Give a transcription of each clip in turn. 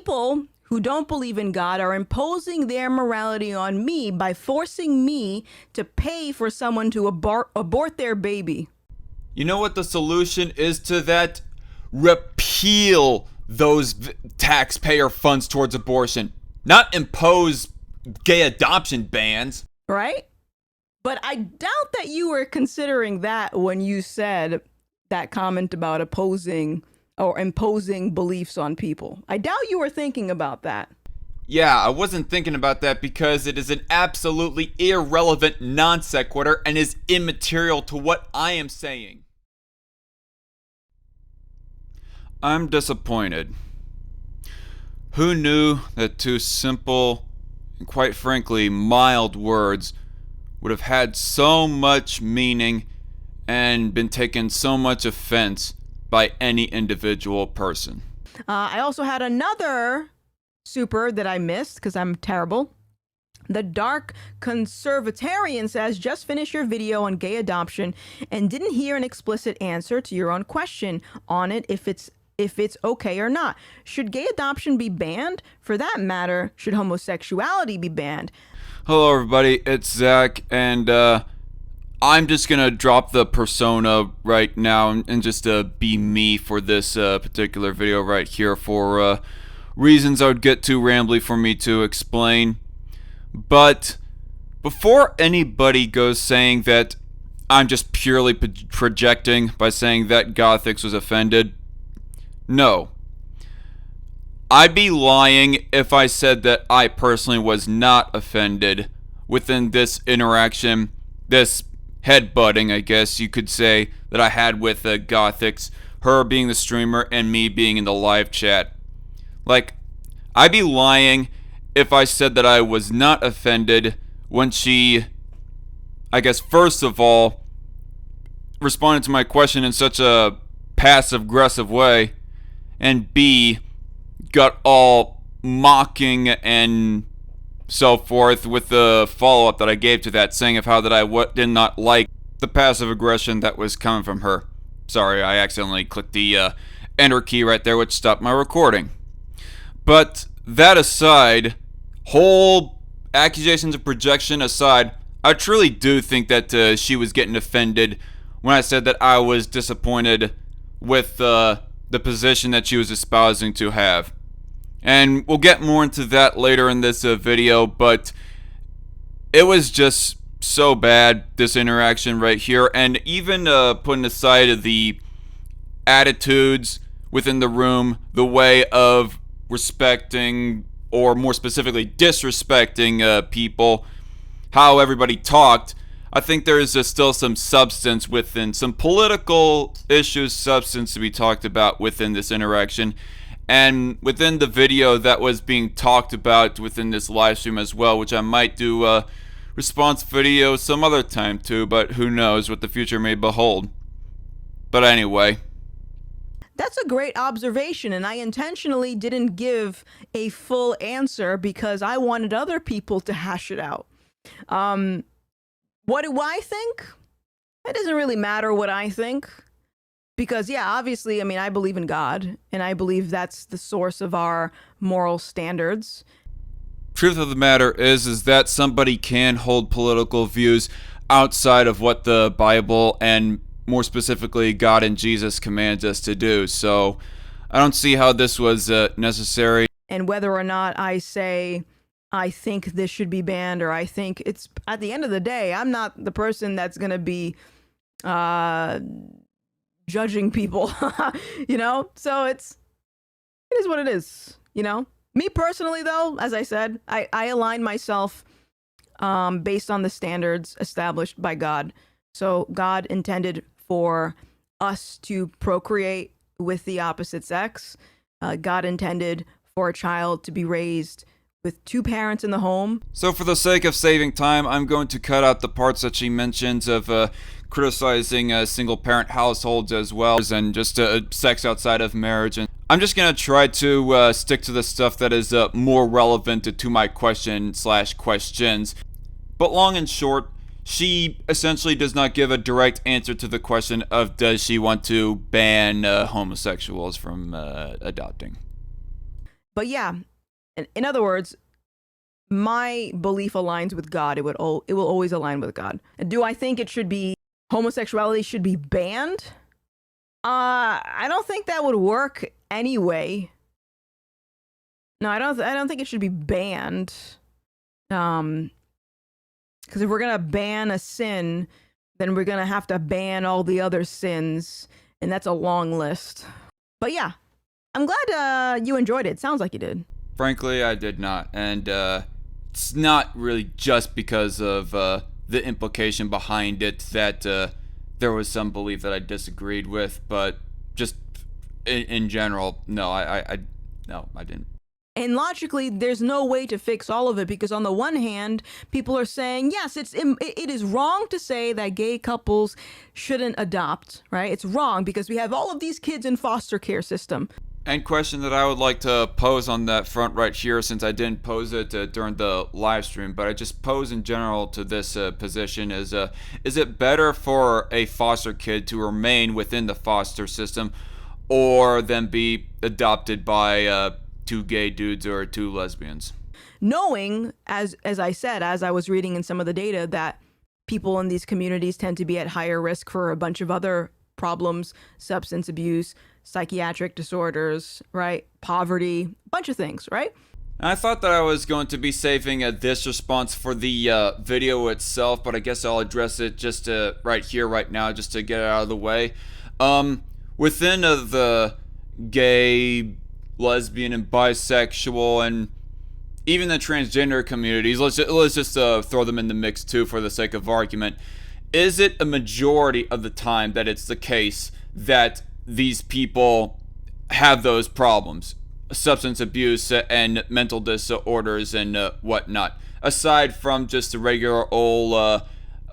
people who don't believe in God are imposing their morality on me by forcing me to pay for someone to abort their baby. You know what the solution is to that? Repeal those taxpayer funds towards abortion. Not impose gay adoption bans. Right? But I doubt that you were considering that when you said that comment about opposing or imposing beliefs on people. I doubt you were thinking about that. Yeah, I wasn't thinking about that because it is an absolutely irrelevant non sequitur and is immaterial to what I am saying. I'm disappointed. Who knew that two simple and quite frankly mild words would have had so much meaning and been taken so much offense by any individual person? I also had another super that I missed because I'm terrible. The Dark Conservatarian says, just finished your video on gay adoption and didn't hear an explicit answer to your own question on it if it's okay or not. Should gay adoption be banned? For that matter, should homosexuality be banned? Hello everybody, it's Zach, and I'm just gonna drop the persona right now and just be me for this particular video right here for reasons I would get too rambly for me to explain. But before anybody goes saying that I'm just purely projecting by saying that Gothix was offended, no. I'd be lying if I said that I personally was not offended within this interaction, this headbutting, I guess you could say, that I had with Gothix, her being the streamer and me being in the live chat. Like, I'd be lying if I said that I was not offended when she, I guess, first of all, responded to my question in such a passive-aggressive way, and B, got all mocking and so forth with the follow-up that I gave to that, saying of how that I did not like the passive aggression that was coming from her. Sorry, I accidentally clicked the enter key right there, which stopped my recording. But that aside, whole accusations of projection aside, I truly do think that she was getting offended when I said that I was disappointed with the position that she was espousing to have. And we'll get more into that later in this video, but it was just so bad, this interaction right here. And even putting aside the attitudes within the room, the way of respecting, or more specifically disrespecting people, how everybody talked, I think there is still some substance within, some political issues, substance to be talked about within this interaction. And within the video that was being talked about within this live stream as well, which I might do a response video some other time too, but who knows what the future may behold. But anyway. That's a great observation, and I intentionally didn't give a full answer because I wanted other people to hash it out. What do I think? It doesn't really matter what I think. Because, yeah, obviously, I mean, I believe in God, and I believe that's the source of our moral standards. Truth of the matter is that somebody can hold political views outside of what the Bible and more specifically God and Jesus commands us to do. So I don't see how this was necessary. And whether or not I say I think this should be banned, or I think it's, at the end of the day, I'm not the person that's going to be judging people, you know? So it is what it is, you know? Me personally, though, as I said, I align myself based on the standards established by God. So God intended for us to procreate with the opposite sex. God intended for a child to be raised with two parents in the home. So for the sake of saving time, I'm going to cut out the parts that she mentions of criticizing single-parent households as well, and just sex outside of marriage. And I'm just going to try to stick to the stuff that is more relevant to my question/questions. But long and short, she essentially does not give a direct answer to the question of does she want to ban homosexuals from adopting. But yeah, in other words, my belief aligns with God. It will always align with God. Do I think homosexuality should be banned? I don't think that would work anyway. No, I don't think it should be banned. Because if we're gonna ban a sin, then we're gonna have to ban all the other sins, and that's a long list. But yeah, I'm glad you enjoyed it. Sounds like you did. Frankly, I did not, and it's not really just because of the implication behind it that there was some belief that I disagreed with, but just in general, no, no, I didn't. And logically, there's no way to fix all of it, because on the one hand, people are saying, yes, it is wrong to say that gay couples shouldn't adopt, right? It's wrong because we have all of these kids in foster care system. And question that I would like to pose on that front right here, since I didn't pose it during the live stream, but I just pose in general to this position is it better for a foster kid to remain within the foster system or then be adopted by two gay dudes or two lesbians? Knowing, as I said, as I was reading in some of the data, that people in these communities tend to be at higher risk for a bunch of other problems, substance abuse, psychiatric disorders, right? Poverty, a bunch of things, right? I thought that I was going to be saving this response for the video itself, but I guess I'll address it just right here, right now, just to get it out of the way. Within the gay, lesbian, and bisexual, and even the transgender communities, let's just throw them in the mix too for the sake of argument. Is it a majority of the time that it's the case that these people have those problems, substance abuse and mental disorders and whatnot, aside from just the regular old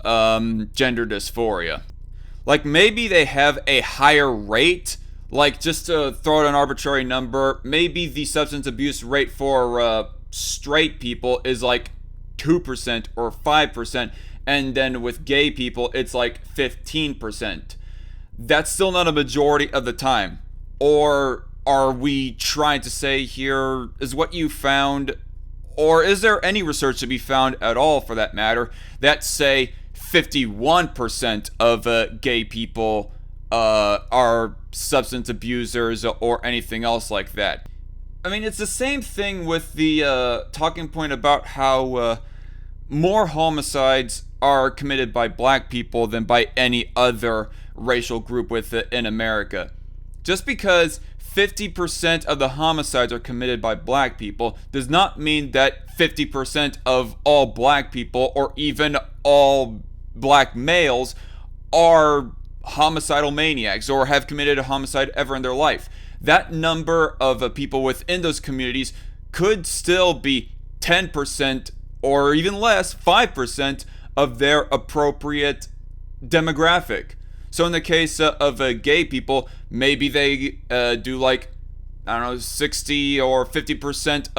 gender dysphoria? Like, maybe they have a higher rate, like, just to throw out an arbitrary number, maybe the substance abuse rate for straight people is like 2% or 5%, and then with gay people it's like 15%. That's still not a majority of the time. Or are we trying to say here, is what you found, or is there any research to be found at all for that matter, that say 51% of gay people are substance abusers or anything else like that? I mean, it's the same thing with the talking point about how more homicides are committed by black people than by any other racial group in America. Just because 50% of the homicides are committed by black people does not mean that 50% of all black people or even all black males are homicidal maniacs or have committed a homicide ever in their life. That number of people within those communities could still be 10% or even less, 5% of their appropriate demographic. So in the case of gay people, maybe they do like, I don't know, 60 or 50%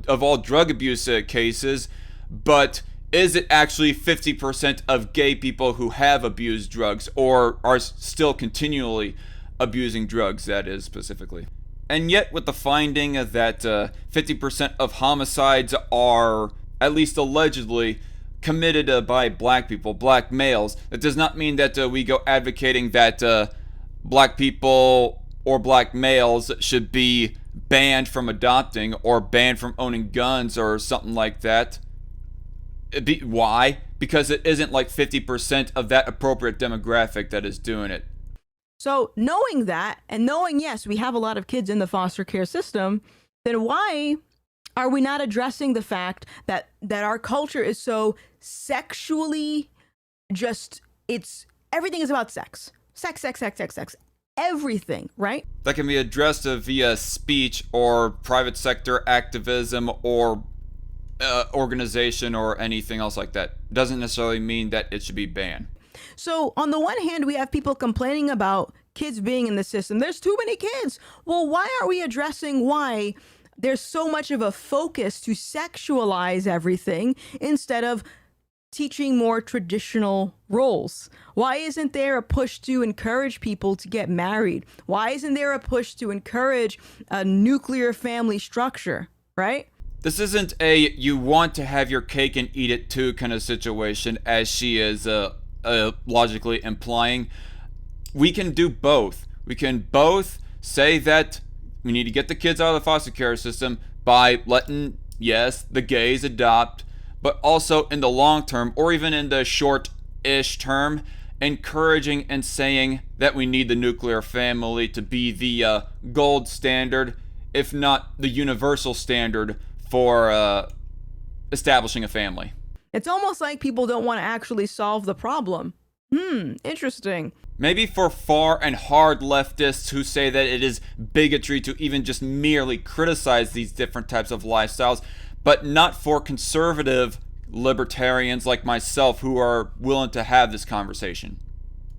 of all drug abuse cases, but is it actually 50% of gay people who have abused drugs or are still continually abusing drugs, that is, specifically? And yet with the finding that 50% of homicides are, at least allegedly, committed by black people, black males, that does not mean that we go advocating that black people or black males should be banned from adopting or banned from owning guns or something like that. Why? Because it isn't like 50% of that appropriate demographic that is doing it. So knowing that, and knowing, yes, we have a lot of kids in the foster care system, then why are we not addressing the fact that our culture is so sexually everything is about sex. Sex, everything, right? That can be addressed via speech or private sector activism or organization or anything else like that. Doesn't necessarily mean that it should be banned. So on the one hand, we have people complaining about kids being in the system. There's too many kids. Well, why are we addressing why there's so much of a focus to sexualize everything instead of teaching more traditional roles? Why isn't there a push to encourage people to get married? Why isn't there a push to encourage a nuclear family structure, right? This isn't a you want to have your cake and eat it too kind of situation, as she is logically implying. We can do both. We can both say that we need to get the kids out of the foster care system by letting, yes, the gays adopt, but also in the long term, or even in the short-ish term, encouraging and saying that we need the nuclear family to be the gold standard, if not the universal standard for establishing a family. It's almost like people don't want to actually solve the problem. Interesting. Maybe for far and hard leftists who say that it is bigotry to even just merely criticize these different types of lifestyles, but not for conservative libertarians like myself who are willing to have this conversation.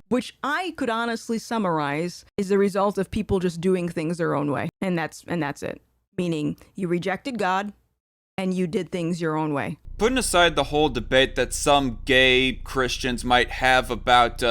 Which I could honestly summarize is the result of people just doing things their own way. And that's it. Meaning you rejected God and you did things your own way. Putting aside the whole debate that some gay Christians might have about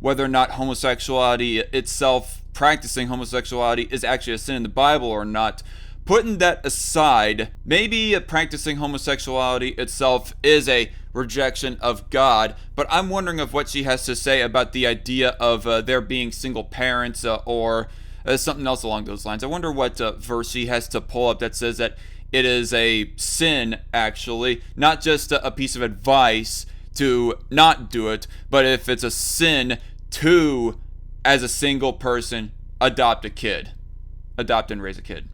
whether or not homosexuality itself, practicing homosexuality, is actually a sin in the Bible or not, putting that aside, maybe practicing homosexuality itself is a rejection of God, but I'm wondering of what she has to say about the idea of there being single parents or something else along those lines. I wonder what verse she has to pull up that says that it is a sin, actually, not just a piece of advice to not do it, but if it's a sin to, as a single person, adopt and raise a kid.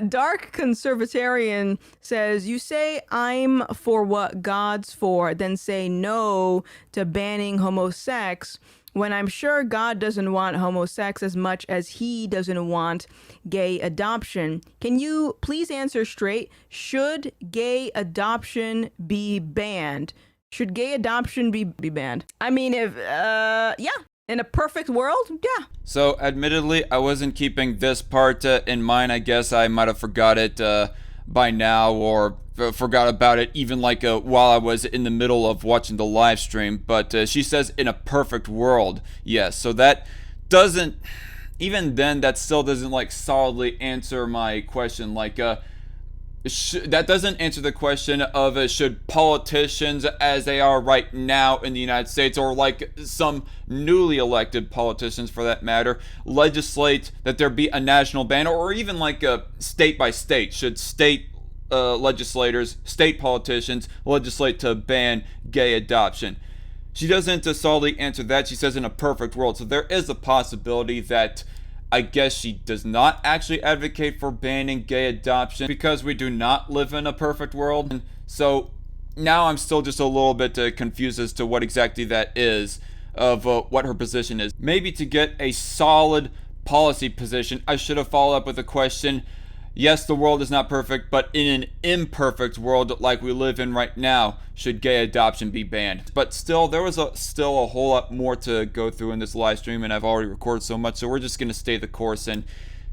Dark Conservatarian says, you say I'm for what God's for, then say no to banning homosex, when I'm sure God doesn't want homosex as much as he doesn't want gay adoption. Can you please answer straight? Should gay adoption be banned? Should gay adoption be banned? I mean, yeah. In a perfect world, yeah. So, admittedly, I wasn't keeping this part in mind. I guess I might have forgot it by now, or forgot about it even while I was in the middle of watching the live stream. But she says in a perfect world, yes. So that doesn't, even then, that still doesn't solidly answer my question. That doesn't answer the question of should politicians, as they are right now in the United States, or some newly elected politicians for that matter, legislate that there be a national ban, or even state by state. Should state legislators, state politicians legislate to ban gay adoption? She doesn't solidly answer that. She says in a perfect world. So there is a possibility that I guess she does not actually advocate for banning gay adoption because we do not live in a perfect world. And so now I'm still just a little bit confused as to what exactly that is, of what her position is. Maybe to get a solid policy position, I should have followed up with a question. Yes, the world is not perfect, but in an imperfect world like we live in right now, should gay adoption be banned? But still, there was still a whole lot more to go through in this live stream, and I've already recorded so much, so we're just going to stay the course and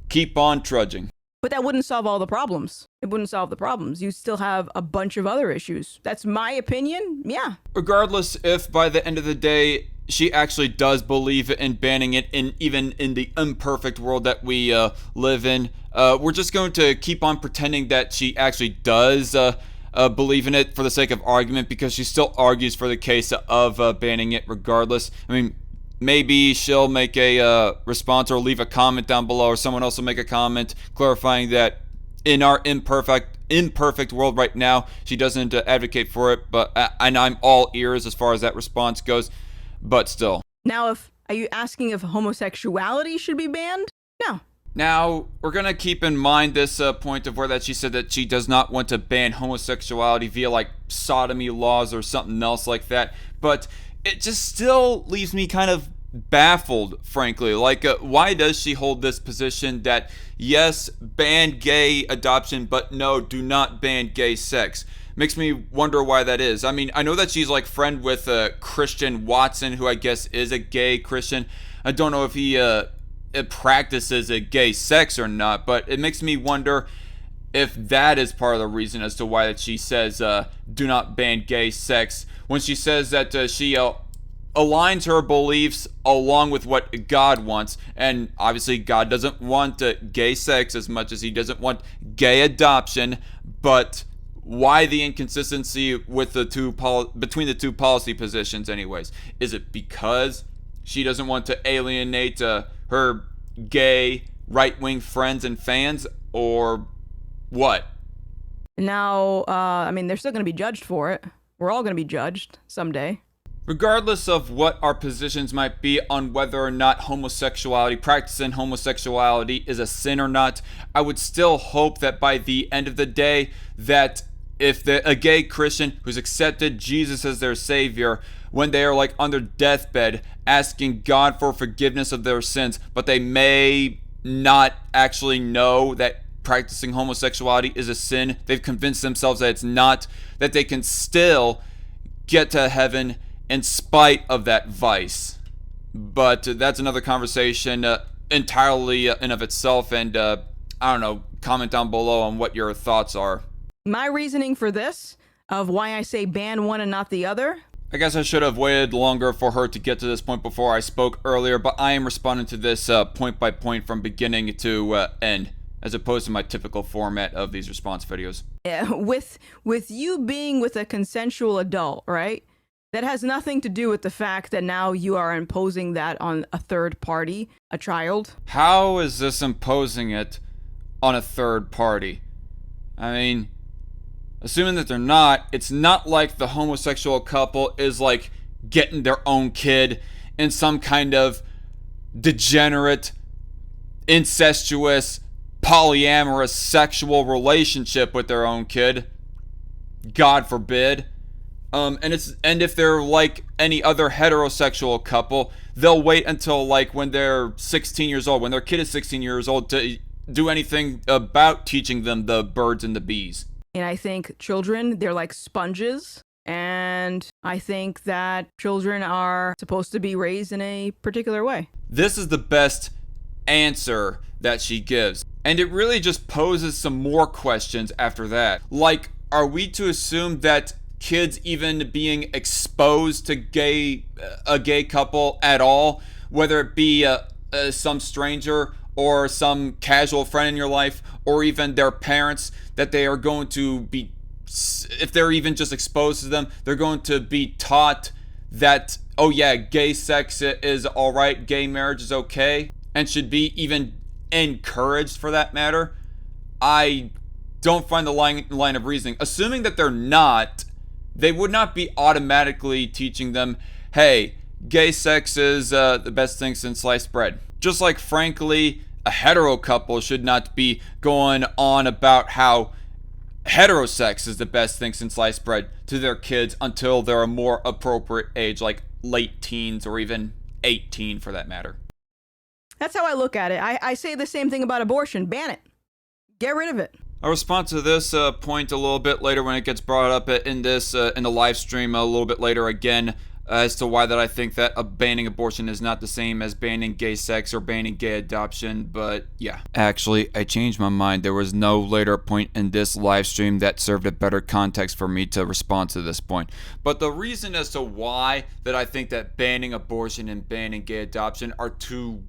keep on trudging. But that wouldn't solve all the problems. It wouldn't solve the problems. You still have a bunch of other issues. That's my opinion. Yeah. Regardless if by the end of the day she actually does believe in banning it, even in the imperfect world that we live in, we're just going to keep on pretending that she actually does believe in it for the sake of argument, because she still argues for the case of banning it regardless. I mean, maybe she'll make a response or leave a comment down below, or someone else will make a comment clarifying that in our imperfect world right now, she doesn't advocate for it. But and I'm all ears as far as that response goes. But still. Now, are you asking if homosexuality should be banned? No. Now, we're going to keep in mind this point of where that she said that she does not want to ban homosexuality via sodomy laws or something else like that. But it just still leaves me kind of baffled, frankly. Why does she hold this position that, yes, ban gay adoption, but no, do not ban gay sex? Makes me wonder why that is. I mean, I know that she's friend with Christian Watson, who I guess is a gay Christian. I don't know if he practices a gay sex or not, but it makes me wonder if that is part of the reason as to why that she says do not ban gay sex, when she says that she aligns her beliefs along with what God wants. And obviously God doesn't want gay sex as much as he doesn't want gay adoption. But why the inconsistency with between the two policy positions anyways? Is it because she doesn't want to alienate her gay right-wing friends and fans, or what? Now, I mean, they're still going to be judged for it. We're all going to be judged someday. Regardless of what our positions might be on whether or not practicing homosexuality is a sin or not, I would still hope that by the end of the day, that if a gay Christian who's accepted Jesus as their savior, when they are like on their deathbed asking God for forgiveness of their sins, but they may not actually know that practicing homosexuality is a sin, they've convinced themselves that it's not, that they can still get to heaven in spite of that vice. But that's another conversation entirely in of itself, and I don't know, comment down below on what your thoughts are. My reasoning for this, of why I say ban one and not the other. I guess I should have waited longer for her to get to this point before I spoke earlier, but I am responding to this point by point from beginning to end, as opposed to my typical format of these response videos. Yeah, with you being with a consensual adult, right? That has nothing to do with the fact that now you are imposing that on a third party, a child. How is this imposing it on a third party? I mean, assuming that they're not, it's not like the homosexual couple is like getting their own kid in some kind of degenerate, incestuous, polyamorous sexual relationship with their own kid. God forbid. And if they're like any other heterosexual couple, they'll wait until like when they're 16 years old, when their kid is 16 years old, to do anything about teaching them the birds and the bees. And I think children, they're like sponges. And I think that children are supposed to be raised in a particular way. This is the best answer that she gives. And it really just poses some more questions after that. Like, are we to assume that kids even being exposed to a gay couple at all, whether it be some stranger or some casual friend in your life, or even their parents, that they are going to be, if they're even just exposed to them, they're going to be taught that, oh yeah, gay sex is alright, gay marriage is okay, and should be even encouraged for that matter? I don't find the line of reasoning. Assuming that they're not, they would not be automatically teaching them, hey, gay sex is the best thing since sliced bread. Just like, frankly, a hetero couple should not be going on about how heterosex is the best thing since sliced bread to their kids until they're a more appropriate age, like late teens or even 18 for that matter. That's how I look at it. I say the same thing about abortion. Ban it. Get rid of it. I'll respond to this point a little bit later when it gets brought up in the live stream a little bit later again, as to why that I think that banning abortion is not the same as banning gay sex or banning gay adoption. But yeah, actually I changed my mind. There was no later point in this live stream that served a better context for me to respond to this point. But the reason as to why that I think that banning abortion and banning gay adoption are two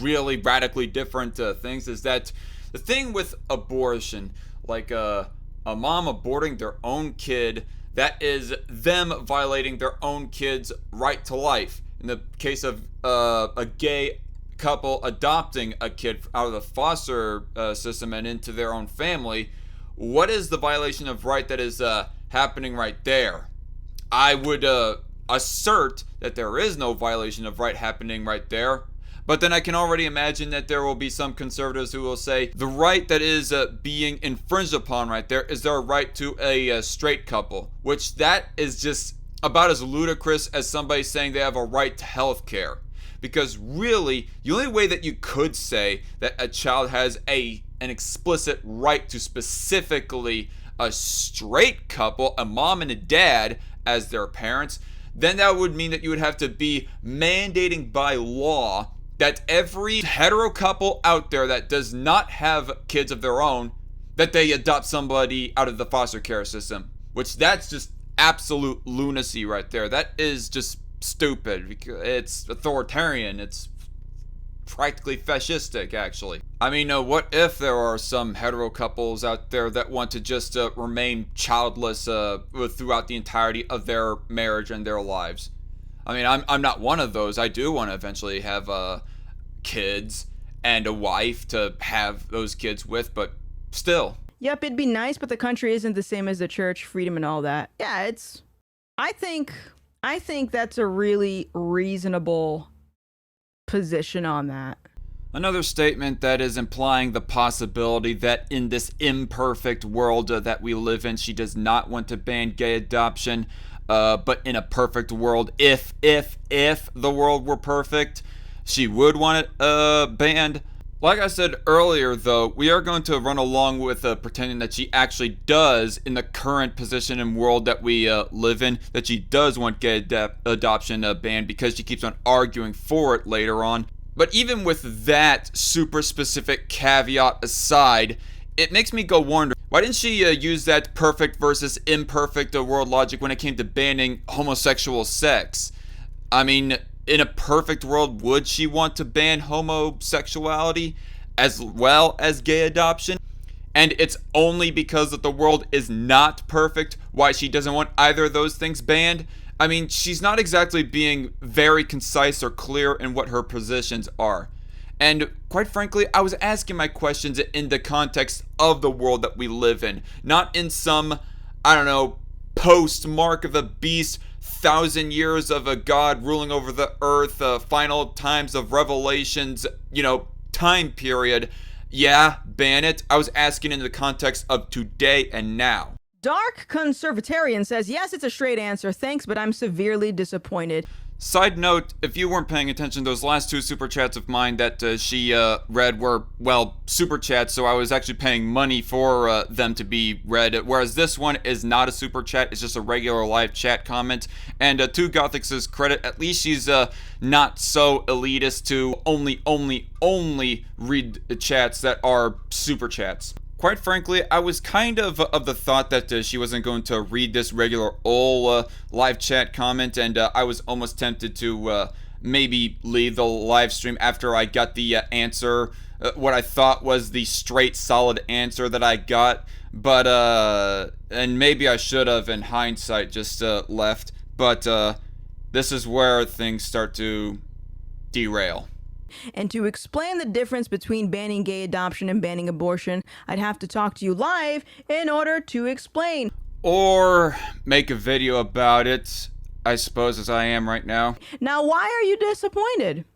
really radically different things is that the thing with abortion, like a mom aborting their own kid, that is them violating their own kid's right to life. In the case of a gay couple adopting a kid out of the foster system and into their own family, what is the violation of right that is happening right there? I would assert that there is no violation of right happening right there. But then I can already imagine that there will be some conservatives who will say the right that is being infringed upon right there is their right to a straight couple, which that is just about as ludicrous as somebody saying they have a right to health care. Because really, the only way that you could say that a child has an explicit right to specifically a straight couple, a mom and a dad as their parents, then that would mean that you would have to be mandating by law that every hetero couple out there that does not have kids of their own that they adopt somebody out of the foster care system, which that's just absolute lunacy right there. That is just stupid because it's authoritarian. It's practically fascistic, actually. I mean, what if there are some hetero couples out there that want to just remain childless throughout the entirety of their marriage and their lives? I mean, I'm not one of those. I do want to eventually have kids and a wife to have those kids with, but still. Yep, it'd be nice, but the country isn't the same as the church, freedom and all that. Yeah, it's... I think that's a really reasonable position on that. Another statement that is implying the possibility that in this imperfect world that we live in, she does not want to ban gay adoption, but in a perfect world, if the world were perfect, she would want it banned. Like I said earlier, though, we are going to run along with pretending that she actually does, in the current position and world that we live in, that she does want gay adoption banned because she keeps on arguing for it later on. But even with that super specific caveat aside, it makes me go wonder, why didn't she use that perfect versus imperfect world logic when it came to banning homosexual sex? I mean, in a perfect world, would she want to ban homosexuality as well as gay adoption? And it's only because that the world is not perfect why she doesn't want either of those things banned? I mean, she's not exactly being very concise or clear in what her positions are. And quite frankly, I was asking my questions in the context of the world that we live in, not in some, I don't know, post-mark of the beast, 1,000 years of a god ruling over the earth, final times of Revelations, time period. Yeah, ban it. I was asking in the context of today and now. Dark Conservatarian says, yes, it's a straight answer. Thanks, but I'm severely disappointed. Side note, if you weren't paying attention, those last two super chats of mine that she read were, well, super chats, so I was actually paying money for them to be read, whereas this one is not a super chat, it's just a regular live chat comment. And to Gothix's credit, at least she's not so elitist to only read chats that are super chats. Quite frankly, I was kind of the thought that she wasn't going to read this regular old live chat comment, and I was almost tempted to maybe leave the live stream after I got the answer, what I thought was the straight, solid answer that I got. But, and maybe I should have, in hindsight, just left. But this is where things start to derail. And to explain the difference between banning gay adoption and banning abortion, I'd have to talk to you live in order to explain. Or make a video about it, I suppose, as I am right now. Now, why are you disappointed?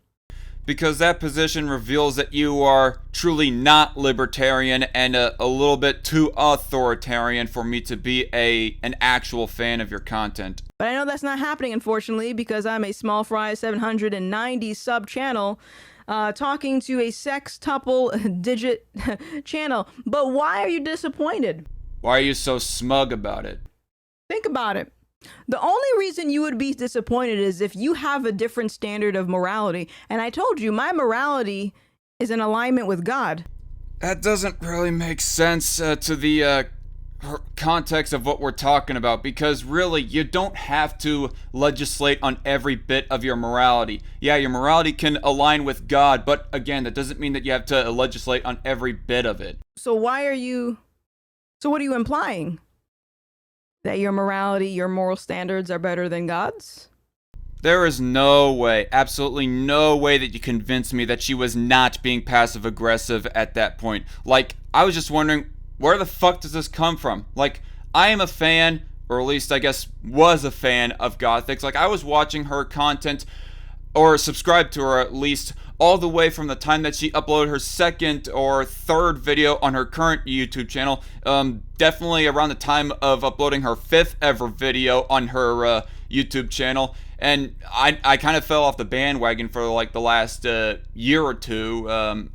Because that position reveals that you are truly not libertarian and a little bit too authoritarian for me to be an actual fan of your content. But I know that's not happening, unfortunately, because I'm a small fry 790 sub channel talking to a sextuple digit channel. But why are you disappointed? Why are you so smug about it? Think about it. The only reason you would be disappointed is if you have a different standard of morality. And I told you, my morality is in alignment with God. That doesn't really make sense to the context of what we're talking about, because really, you don't have to legislate on every bit of your morality. Yeah, your morality can align with God, but again, that doesn't mean that you have to legislate on every bit of it. So what are you implying? That your morality, your moral standards are better than God's? There is no way, absolutely no way that you convinced me that she was not being passive-aggressive at that point. Like, I was just wondering, where the fuck does this come from? Like, I am a fan, or at least I guess was a fan of Gothix. Like, I was watching her content, or subscribed to her at least, all the way from the time that she uploaded her second or third video on her current YouTube channel. Definitely around the time of uploading her fifth ever video on her YouTube channel. And I kind of fell off the bandwagon for like the last year or two.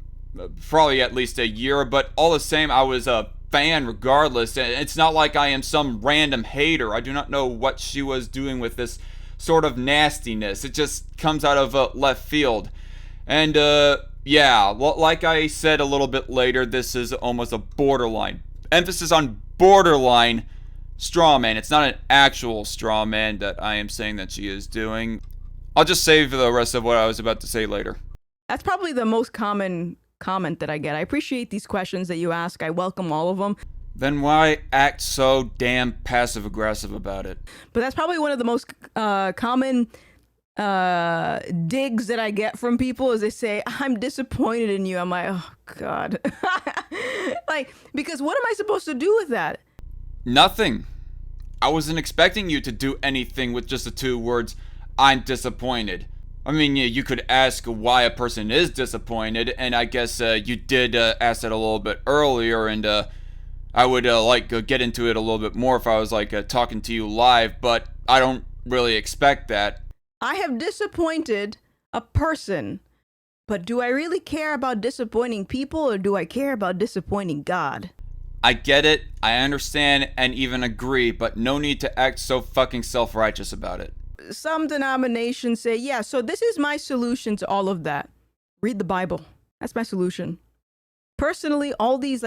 Probably at least a year. But all the same, I was a fan regardless. It's not like I am some random hater. I do not know what she was doing with this sort of nastiness. It just comes out of left field. And yeah, like I said a little bit later, this is almost a borderline emphasis on borderline straw man. It's not an actual straw man that I am saying that she is doing. I'll just save the rest of what I was about to say later. That's probably the most common comment that I get. I appreciate these questions that you ask. I welcome all of them. Then why act so damn passive-aggressive about it? But that's probably one of the most common digs that I get from people is they say, I'm disappointed in you. I'm like, oh, God. Like, because what am I supposed to do with that? Nothing. I wasn't expecting you to do anything with just the 2 words, I'm disappointed. I mean, you could ask why a person is disappointed, and I guess you did ask that a little bit earlier, and I would get into it a little bit more if I was talking to you live, but I don't really expect that. I have disappointed a person, but do I really care about disappointing people, or do I care about disappointing God? I get it, I understand, and even agree, but no need to act so fucking self-righteous about it. Some denominations say, yeah, so this is my solution to all of that. Read the Bible. That's my solution. Personally, all these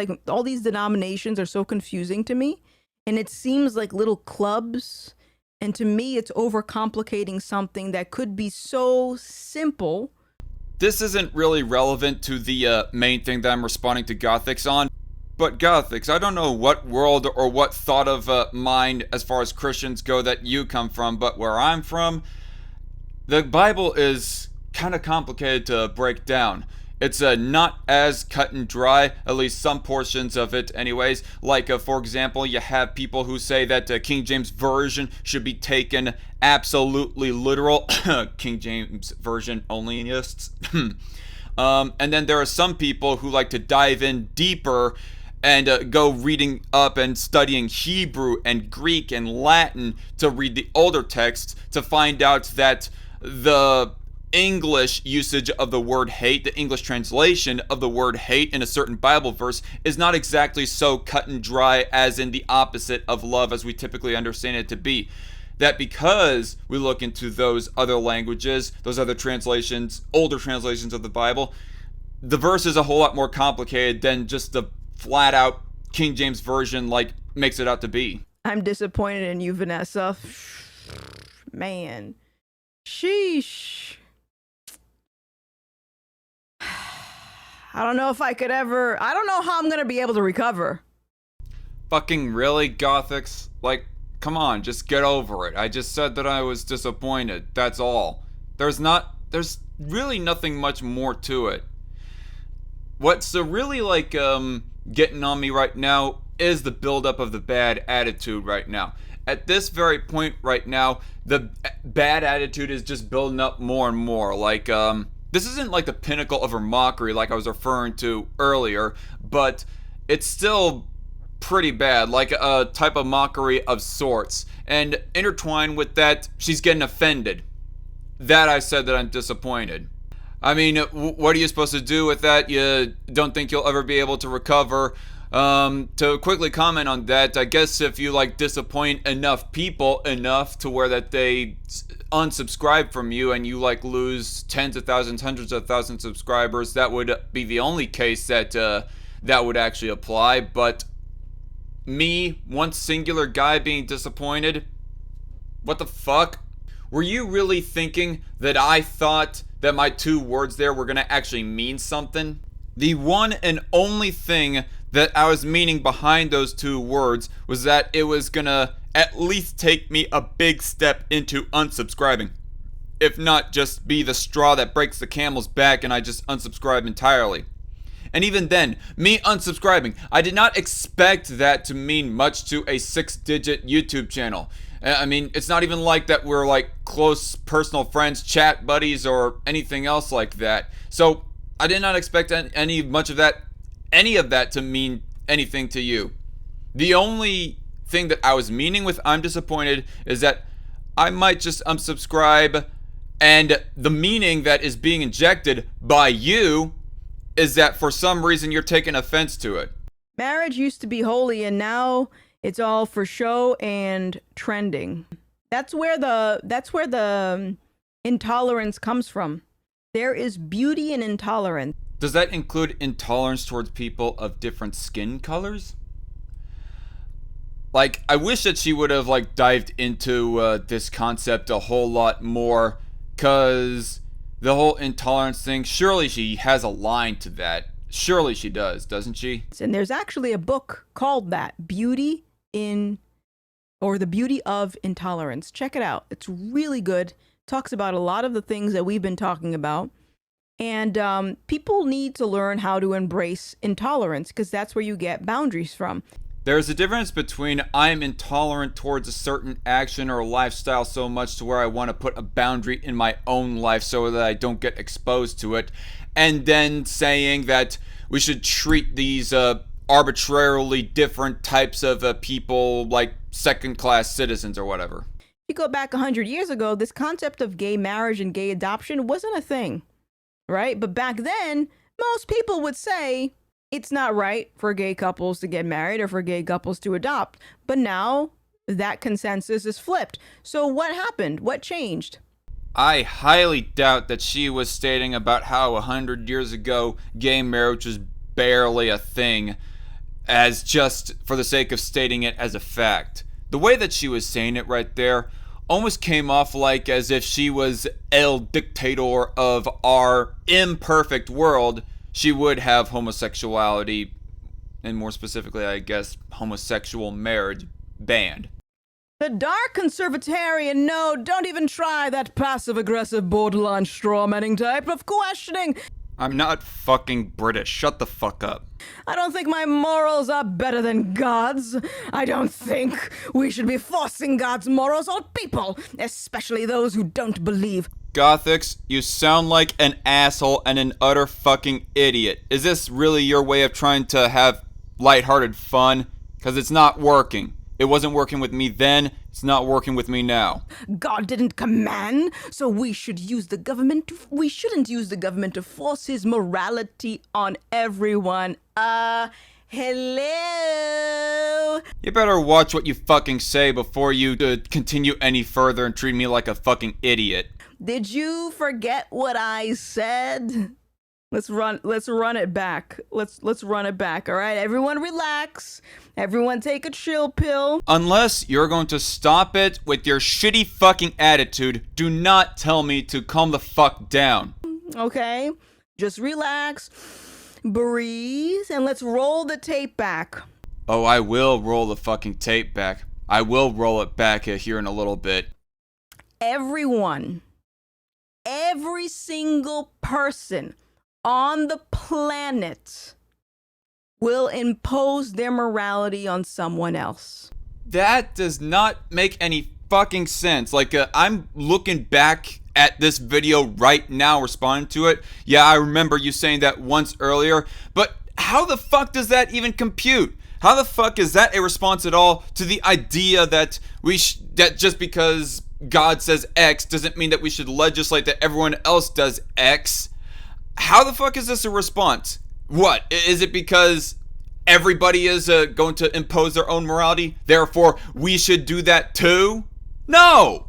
denominations are so confusing to me, and it seems like little clubs, and to me it's overcomplicating something that could be so simple. This isn't really relevant to the main thing that I'm responding to Gothix on. But Gothix, I don't know what world or what thought of mind as far as Christians go that you come from, but where I'm from, the Bible is kind of complicated to break down. It's not as cut and dry, at least some portions of it anyways. For example, you have people who say that King James Version should be taken absolutely literal. King James Version onlyists. And then there are some people who like to dive in deeper and go reading up and studying Hebrew and Greek and Latin to read the older texts to find out that the English usage of the word hate, the English translation of the word hate in a certain Bible verse is not exactly so cut and dry as in the opposite of love as we typically understand it to be. That because we look into those other languages, those other translations, older translations of the Bible, the verse is a whole lot more complicated than just the flat out King James Version makes it out to be. I'm disappointed in you, Vanessa. Man. Sheesh. I don't know if I could ever... I don't know how I'm gonna be able to recover. Fucking really, Gothix? Come on, just get over it. I just said that I was disappointed. That's all. There's really nothing much more to it. What's really getting on me right now is the buildup of the bad attitude right now. At this very point right now, the bad attitude is just building up more and more. This isn't the pinnacle of her mockery like I was referring to earlier, but it's still pretty bad, like a type of mockery of sorts. And intertwined with that, she's getting offended. That I said that I'm disappointed. I mean, what are you supposed to do with that? You don't think you'll ever be able to recover? To quickly comment on that, I guess if you disappoint enough people enough to where that they unsubscribe from you and you lose tens of thousands, hundreds of thousands of subscribers, that would be the only case that that would actually apply. But me, one singular guy being disappointed, what the fuck? Were you really thinking that I thought that my 2 words there were gonna actually mean something? The one and only thing that I was meaning behind those 2 words was that it was gonna at least take me a big step into unsubscribing. If not just be the straw that breaks the camel's back and I just unsubscribe entirely. And even then, me unsubscribing, I did not expect that to mean much to a 6-digit YouTube channel. I mean, it's not even like that we're close personal friends, chat buddies, or anything else like that. So I did not expect any of that to mean anything to you. The only thing that I was meaning with I'm disappointed is that I might just unsubscribe, and the meaning that is being injected by you is that for some reason you're taking offense to it. Marriage used to be holy, and now it's all for show and trending. That's where the intolerance comes from. There is beauty in intolerance. Does that include intolerance towards people of different skin colors? Like, I wish that she would have, like, dived into this concept a whole lot more, because the whole intolerance thing, surely she has a line to that. Surely she does, doesn't she? And there's actually a book called that, The Beauty of Intolerance. Check it out. It's really good. Talks about a lot of the things that we've been talking about. And people need to learn how to embrace intolerance, because that's where you get boundaries from. There's a difference between I'm intolerant towards a certain action or lifestyle so much to where I want to put a boundary in my own life so that I don't get exposed to it, and then saying that we should treat these arbitrarily different types of people like second-class citizens or whatever. If you go back 100 years ago, this concept of gay marriage and gay adoption wasn't a thing, right? But back then, most people would say it's not right for gay couples to get married or for gay couples to adopt. But now that consensus is flipped. So what happened? What changed? I highly doubt that she was stating about how 100 years ago gay marriage was barely a thing, as just for the sake of stating it as a fact. The way that she was saying it right there almost came off like as if she was el dictator of our imperfect world. She would have homosexuality, and more specifically, I guess, homosexual marriage banned. The dark conservatarian, no, don't even try that passive-aggressive borderline strawmanning type of questioning. I'm not fucking British. Shut the fuck up. I don't think my morals are better than God's. I don't think we should be forcing God's morals on people, especially those who don't believe. Gothix, you sound like an asshole and an utter fucking idiot. Is this really your way of trying to have lighthearted fun? Because it's not working. It wasn't working with me then, it's not working with me now. God didn't command, so we shouldn't use the government to force his morality on everyone. Hello? You better watch what you fucking say before you continue any further and treat me like a fucking idiot. Did you forget what I said? Let's run it back. Let's run it back. All right, everyone relax. Everyone take a chill pill. Unless you're going to stop it with your shitty fucking attitude, do not tell me to calm the fuck down. Okay? Just relax. Breathe and let's roll the tape back. Oh, I will roll the fucking tape back. I will roll it back here in a little bit. Every single person on the planet will impose their morality on someone else. That does not make any fucking sense. Like, I'm looking back at this video right now, responding to it. Yeah, I remember you saying that once earlier, but how the fuck does that even compute? How the fuck is that a response at all to the idea that that just because God says X doesn't mean that we should legislate that everyone else does X? How the fuck is this a response? What? Is it because everybody is going to impose their own morality? Therefore, we should do that too? No!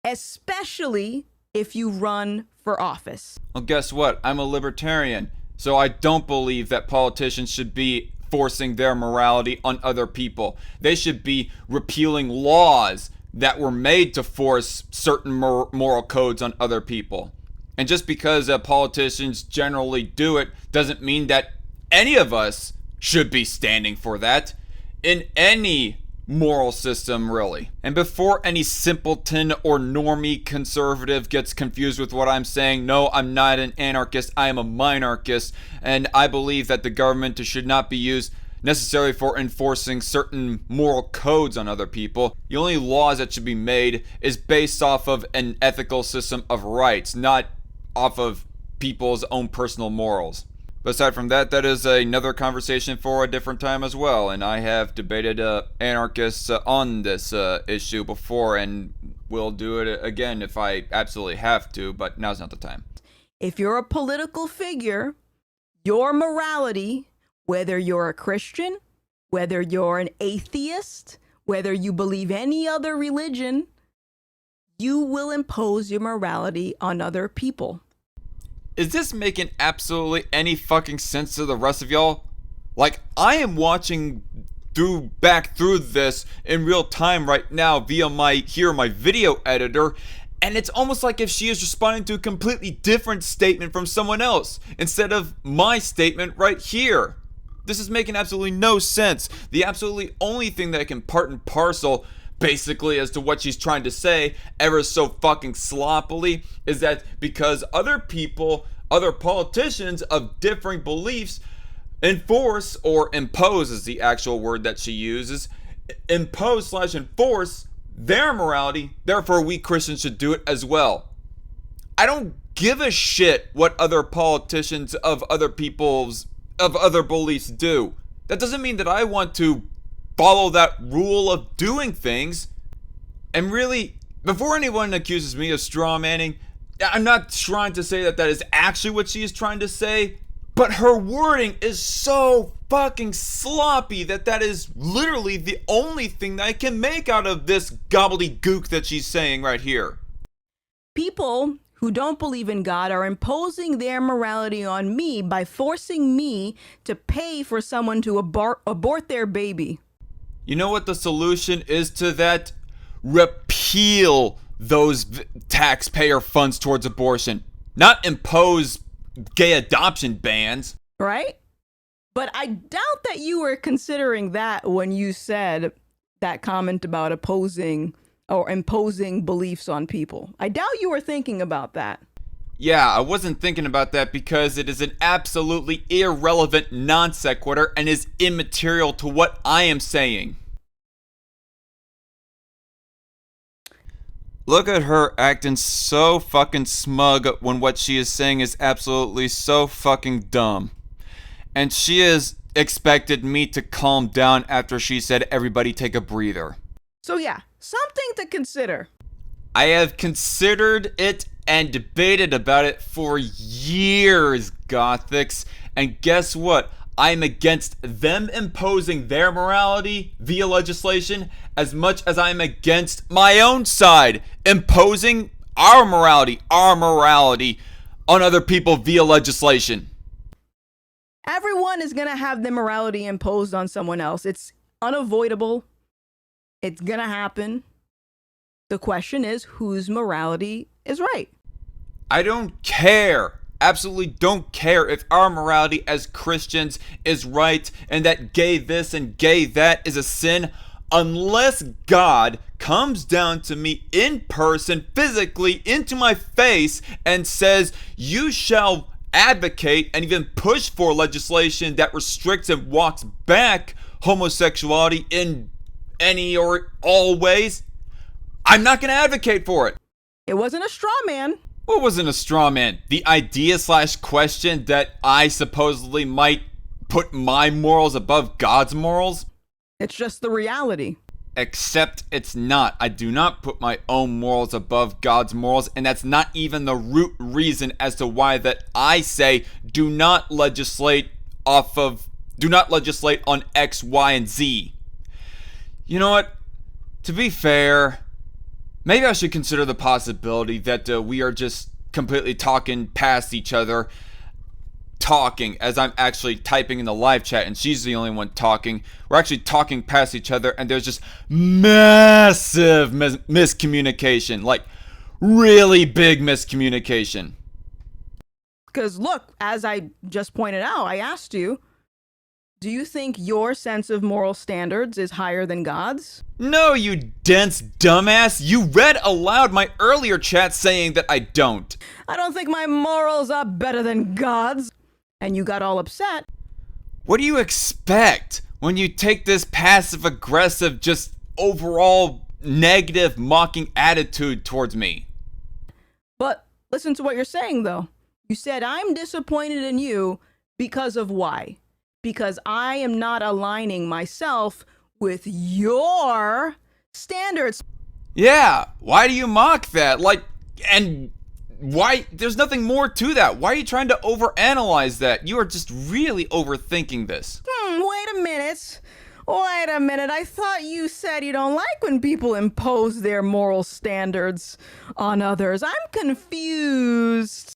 Especially if you run for office. Well, guess what? I'm a libertarian, so I don't believe that politicians should be forcing their morality on other people. They should be repealing laws that were made to force certain moral codes on other people. And just because politicians generally do it doesn't mean that any of us should be standing for that in any moral system, really. And before any simpleton or normie conservative gets confused with what I'm saying, no, I'm not an anarchist, I am a minarchist, and I believe that the government should not be used necessarily for enforcing certain moral codes on other people. The only laws that should be made is based off of an ethical system of rights, not off of people's own personal morals. But aside from that, that is another conversation for a different time as well, and I have debated anarchists on this issue before, and will do it again if I absolutely have to, but now's not the time. If you're a political figure, your morality, whether you're a Christian, whether you're an atheist, whether you believe any other religion, you will impose your morality on other people. Is this making absolutely any fucking sense to the rest of y'all? Like, I am watching back through this in real time right now via my video editor, and it's almost like if she is responding to a completely different statement from someone else instead of my statement right here. This is making absolutely no sense. The absolutely only thing that I can part and parcel basically as to what she's trying to say ever so fucking sloppily is that because other people, other politicians of differing beliefs enforce or impose is the actual word that she uses, impose/enforce their morality, therefore we Christians should do it as well. I don't give a shit what other politicians of other people's of other beliefs do. That doesn't mean that I want to follow that rule of doing things. And really, before anyone accuses me of straw manning, I'm not trying to say that that is actually what she is trying to say, but her wording is so fucking sloppy that that is literally the only thing that I can make out of this gobbledygook that she's saying right here. People who don't believe in God are imposing their morality on me by forcing me to pay for someone to abort their baby. You know what the solution is to that? Repeal those taxpayer funds towards abortion. Not impose gay adoption bans. Right? But I doubt that you were considering that when you said that comment about opposing or imposing beliefs on people. I doubt you were thinking about that. Yeah, I wasn't thinking about that because it is an absolutely irrelevant non sequitur and is immaterial to what I am saying. Look at her acting so fucking smug when what she is saying is absolutely so fucking dumb. And she has expected me to calm down after she said everybody take a breather. So yeah, something to consider. I have considered it and debated about it for years, Gothix. And guess what? I'm against them imposing their morality via legislation as much as I'm against my own side imposing our morality on other people via legislation. Everyone is going to have their morality imposed on someone else. It's unavoidable. It's going to happen. The question is, whose morality is right? I don't care. Absolutely don't care if our morality as Christians is right and that gay this and gay that is a sin unless God comes down to me in person, physically, into my face and says, you shall advocate and even push for legislation that restricts and walks back homosexuality in any or all ways. I'm not going to advocate for it. It wasn't a straw man. What wasn't a straw man? The idea/question that I supposedly might put my morals above God's morals? It's just the reality. Except it's not. I do not put my own morals above God's morals, and that's not even the root reason as to why that I say do not legislate on X, Y, and Z. You know what? To be fair, maybe I should consider the possibility that we are just completely talking past each other. Talking as I'm actually typing in the live chat and she's the only one talking. We're actually talking past each other and there's just massive miscommunication. Like, really big miscommunication. Because look, as I just pointed out, I asked you, do you think your sense of moral standards is higher than God's? No, you dense dumbass. You read aloud my earlier chat saying that I don't. I don't think my morals are better than God's. And you got all upset. What do you expect when you take this passive-aggressive, just overall negative, mocking attitude towards me? But listen to what you're saying, though. You said, I'm disappointed in you because of why? Because I am not aligning myself with your standards. Yeah, why do you mock that? Like, and why? There's nothing more to that. Why are you trying to overanalyze that? You are just really overthinking this. Wait a minute. I thought you said you don't like when people impose their moral standards on others. I'm confused.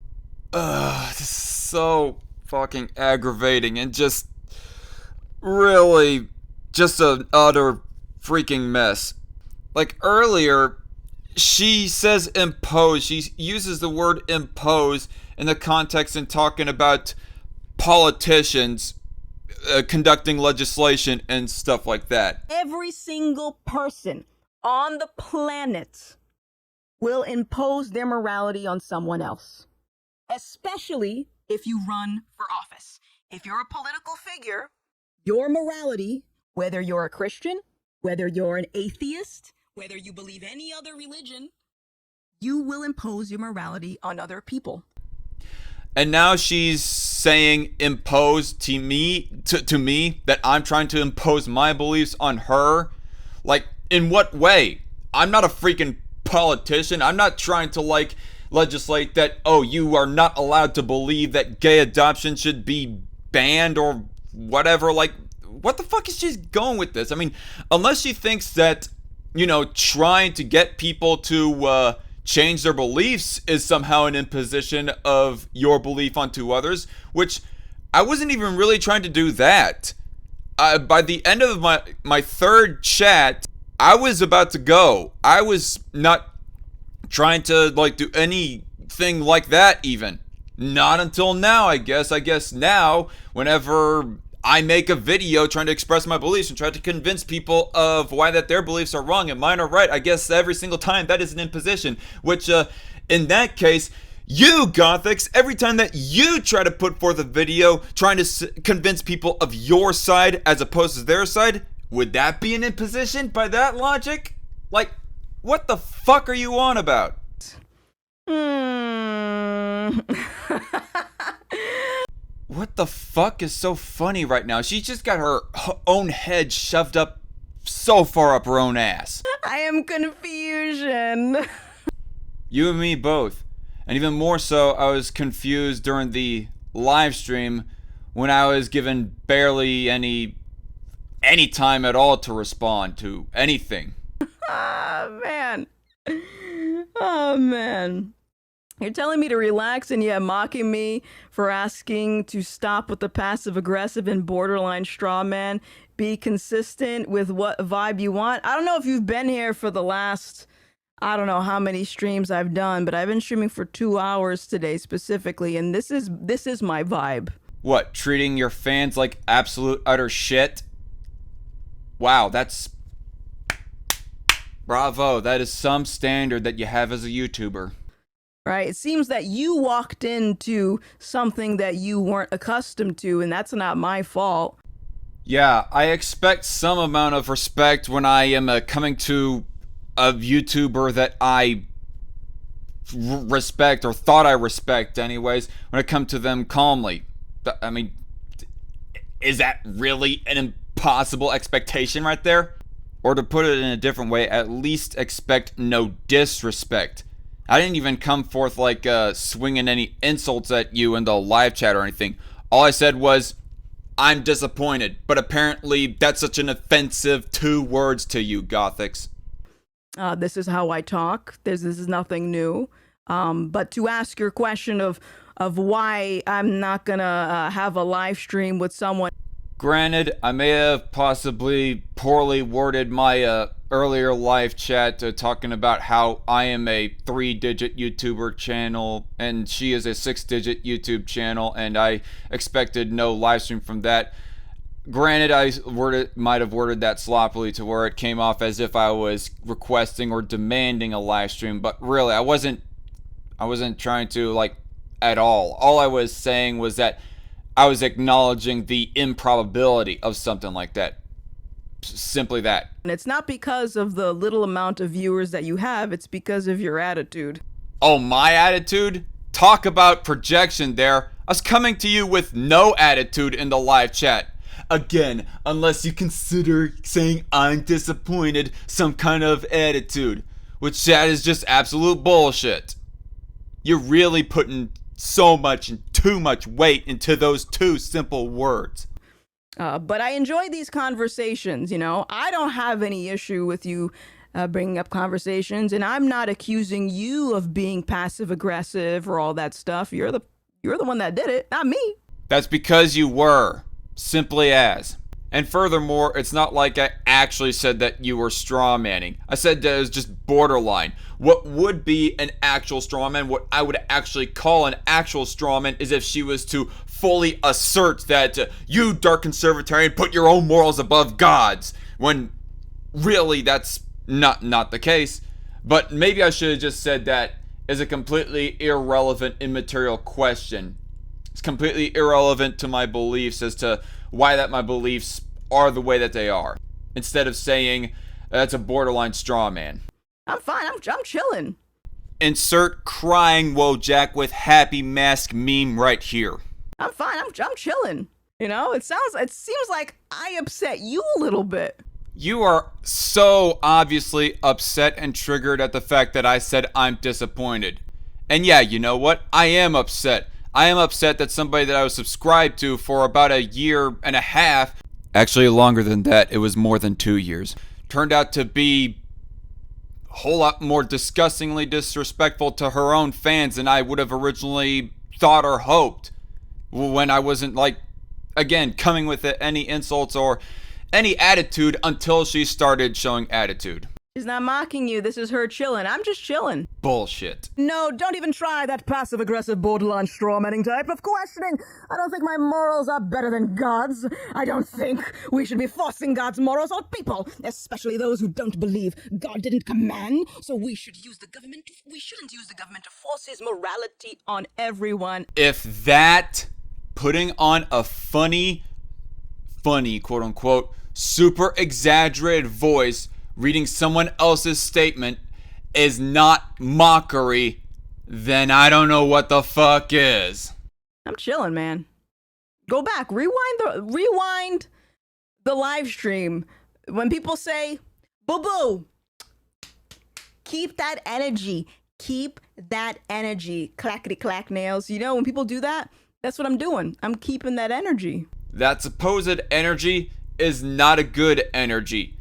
This is so fucking aggravating and just really just an utter freaking mess. Like earlier, she says impose. She uses the word impose in the context in talking about politicians conducting legislation and stuff like that. Every single person on the planet will impose their morality on someone else, especially if you run for office. If you're a political figure, your morality, whether you're a Christian, whether you're an atheist, whether you believe any other religion, you will impose your morality on other people. And now she's saying impose to me that I'm trying to impose my beliefs on her. Like, in what way? I'm not a freaking politician. I'm not trying to like legislate that, oh, you are not allowed to believe that gay adoption should be banned or whatever. Like, what the fuck is she going with this? I mean, unless she thinks that, you know, trying to get people to change their beliefs is somehow an imposition of your belief onto others, which I wasn't even really trying to do that. By the end of my third chat, I was about to go. I was not trying to like do anything like that even. Not until now, I guess. I guess now, whenever I make a video trying to express my beliefs and try to convince people of why that their beliefs are wrong and mine are right, I guess every single time that is an imposition, which in that case, you, Gothix, every time that you try to put forth a video trying to convince people of your side as opposed to their side, would that be an imposition by that logic? Like, what the fuck are you on about? What the fuck is so funny right now? She just got her own head shoved up so far up her own ass. I am confusion. You and me both. And even more so, I was confused during the live stream when I was given barely any time at all to respond to anything. Oh, man. Oh, man. You're telling me to relax and yet mocking me for asking to stop with the passive-aggressive and borderline straw man. Be consistent with what vibe you want. I don't know if you've been here for the last, I don't know how many streams I've done, but I've been streaming for 2 hours today specifically, and this is my vibe. What, treating your fans like absolute utter shit? Wow, that's... bravo, that is some standard that you have as a YouTuber. Right? It seems that you walked into something that you weren't accustomed to, and that's not my fault. Yeah, I expect some amount of respect when I am coming to a YouTuber that I respect, or thought I respect anyways, when I come to them calmly. I mean, is that really an impossible expectation right there? Or to put it in a different way, at least expect no disrespect. I didn't even come forth like swinging any insults at you in the live chat or anything. All I said was, I'm disappointed. But apparently that's such an offensive 2 words to you, Gothix. This is how I talk. This is nothing new. But to ask your question of why I'm not gonna have a live stream with someone. Granted, I may have possibly poorly worded my earlier live chat talking about how I am a 3-digit YouTuber channel and she is a 6-digit YouTube channel, and I expected no live stream from that. Granted, I might have worded that sloppily to where it came off as if I was requesting or demanding a live stream, but really, I wasn't trying to, like, at all. All I was saying was that I was acknowledging the improbability of something like that. Simply that. And it's not because of the little amount of viewers that you have, it's because of your attitude. Oh, my attitude? Talk about projection there. I was coming to you with no attitude in the live chat. Again, unless you consider saying I'm disappointed some kind of attitude, which that is just absolute bullshit. You're really putting so much and too much weight into those 2 simple words. But I enjoy these conversations, you know. I don't have any issue with you bringing up conversations, and I'm not accusing you of being passive-aggressive or all that stuff. You're the one that did it, not me. That's because you were. Simply as. And furthermore, it's not like I actually said that you were straw manning. I said that it was just borderline. What would be an actual straw man, what I would actually call an actual straw man, is if she was to fully assert that you, dark conservatarian, put your own morals above God's, when really that's not the case. But maybe I should have just said that is a completely irrelevant, immaterial question. It's completely irrelevant to my beliefs as to why that my beliefs are the way that they are, instead of saying that's a borderline straw man. I'm fine. I'm chilling. Insert crying Wojak with happy mask meme right here. I'm fine. I'm chilling. You know, it seems like I upset you a little bit. You are so obviously upset and triggered at the fact that I said I'm disappointed. And yeah, you know what? I am upset. I am upset that somebody that I was subscribed to for about a year and a half, actually longer than that, it was more than 2 years, turned out to be a whole lot more disgustingly disrespectful to her own fans than I would have originally thought or hoped, when I wasn't, like, again, coming with any insults or any attitude until she started showing attitude. She's not mocking you. This is her chilling. I'm just chilling. Bullshit. No, don't even try that passive-aggressive borderline strawmanning type of questioning. I don't think my morals are better than God's. I don't think we should be forcing God's morals on people, especially those who don't believe God didn't command. So we shouldn't use the government to force his morality on everyone. If that putting on a funny, quote-unquote, super exaggerated voice reading someone else's statement is not mockery, then I don't know what the fuck is. I'm chilling, man. Go back, rewind the live stream. When people say, boo-boo, keep that energy. Keep that energy. Clackety-clack nails. You know, when people do that, that's what I'm doing. I'm keeping that energy. That supposed energy is not a good energy.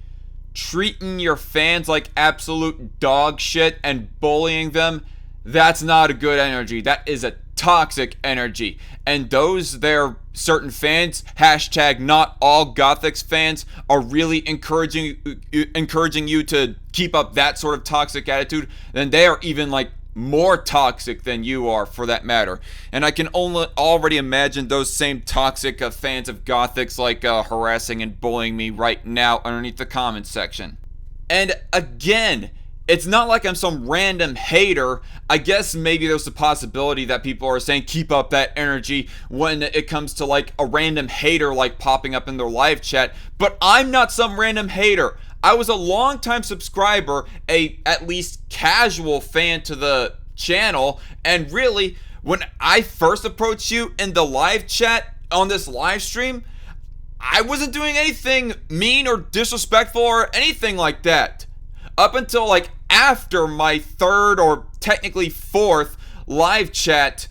Treating your fans like absolute dog shit and bullying them, that's not a good energy. That is a toxic energy. And those there certain fans, hashtag not all Gothix fans, are really encouraging you to keep up that sort of toxic attitude, then they are even like more toxic than you are, for that matter. And I can already imagine those same toxic fans of Gothix like harassing and bullying me right now underneath the comments section. And again, it's not like I'm some random hater. I guess maybe there's a possibility that people are saying keep up that energy when it comes to like a random hater like popping up in their live chat, but I'm not some random hater. I was a longtime subscriber, at least casual fan to the channel, and really, when I first approached you in the live chat on this live stream, I wasn't doing anything mean or disrespectful or anything like that. Up until like after my third or technically fourth live chat,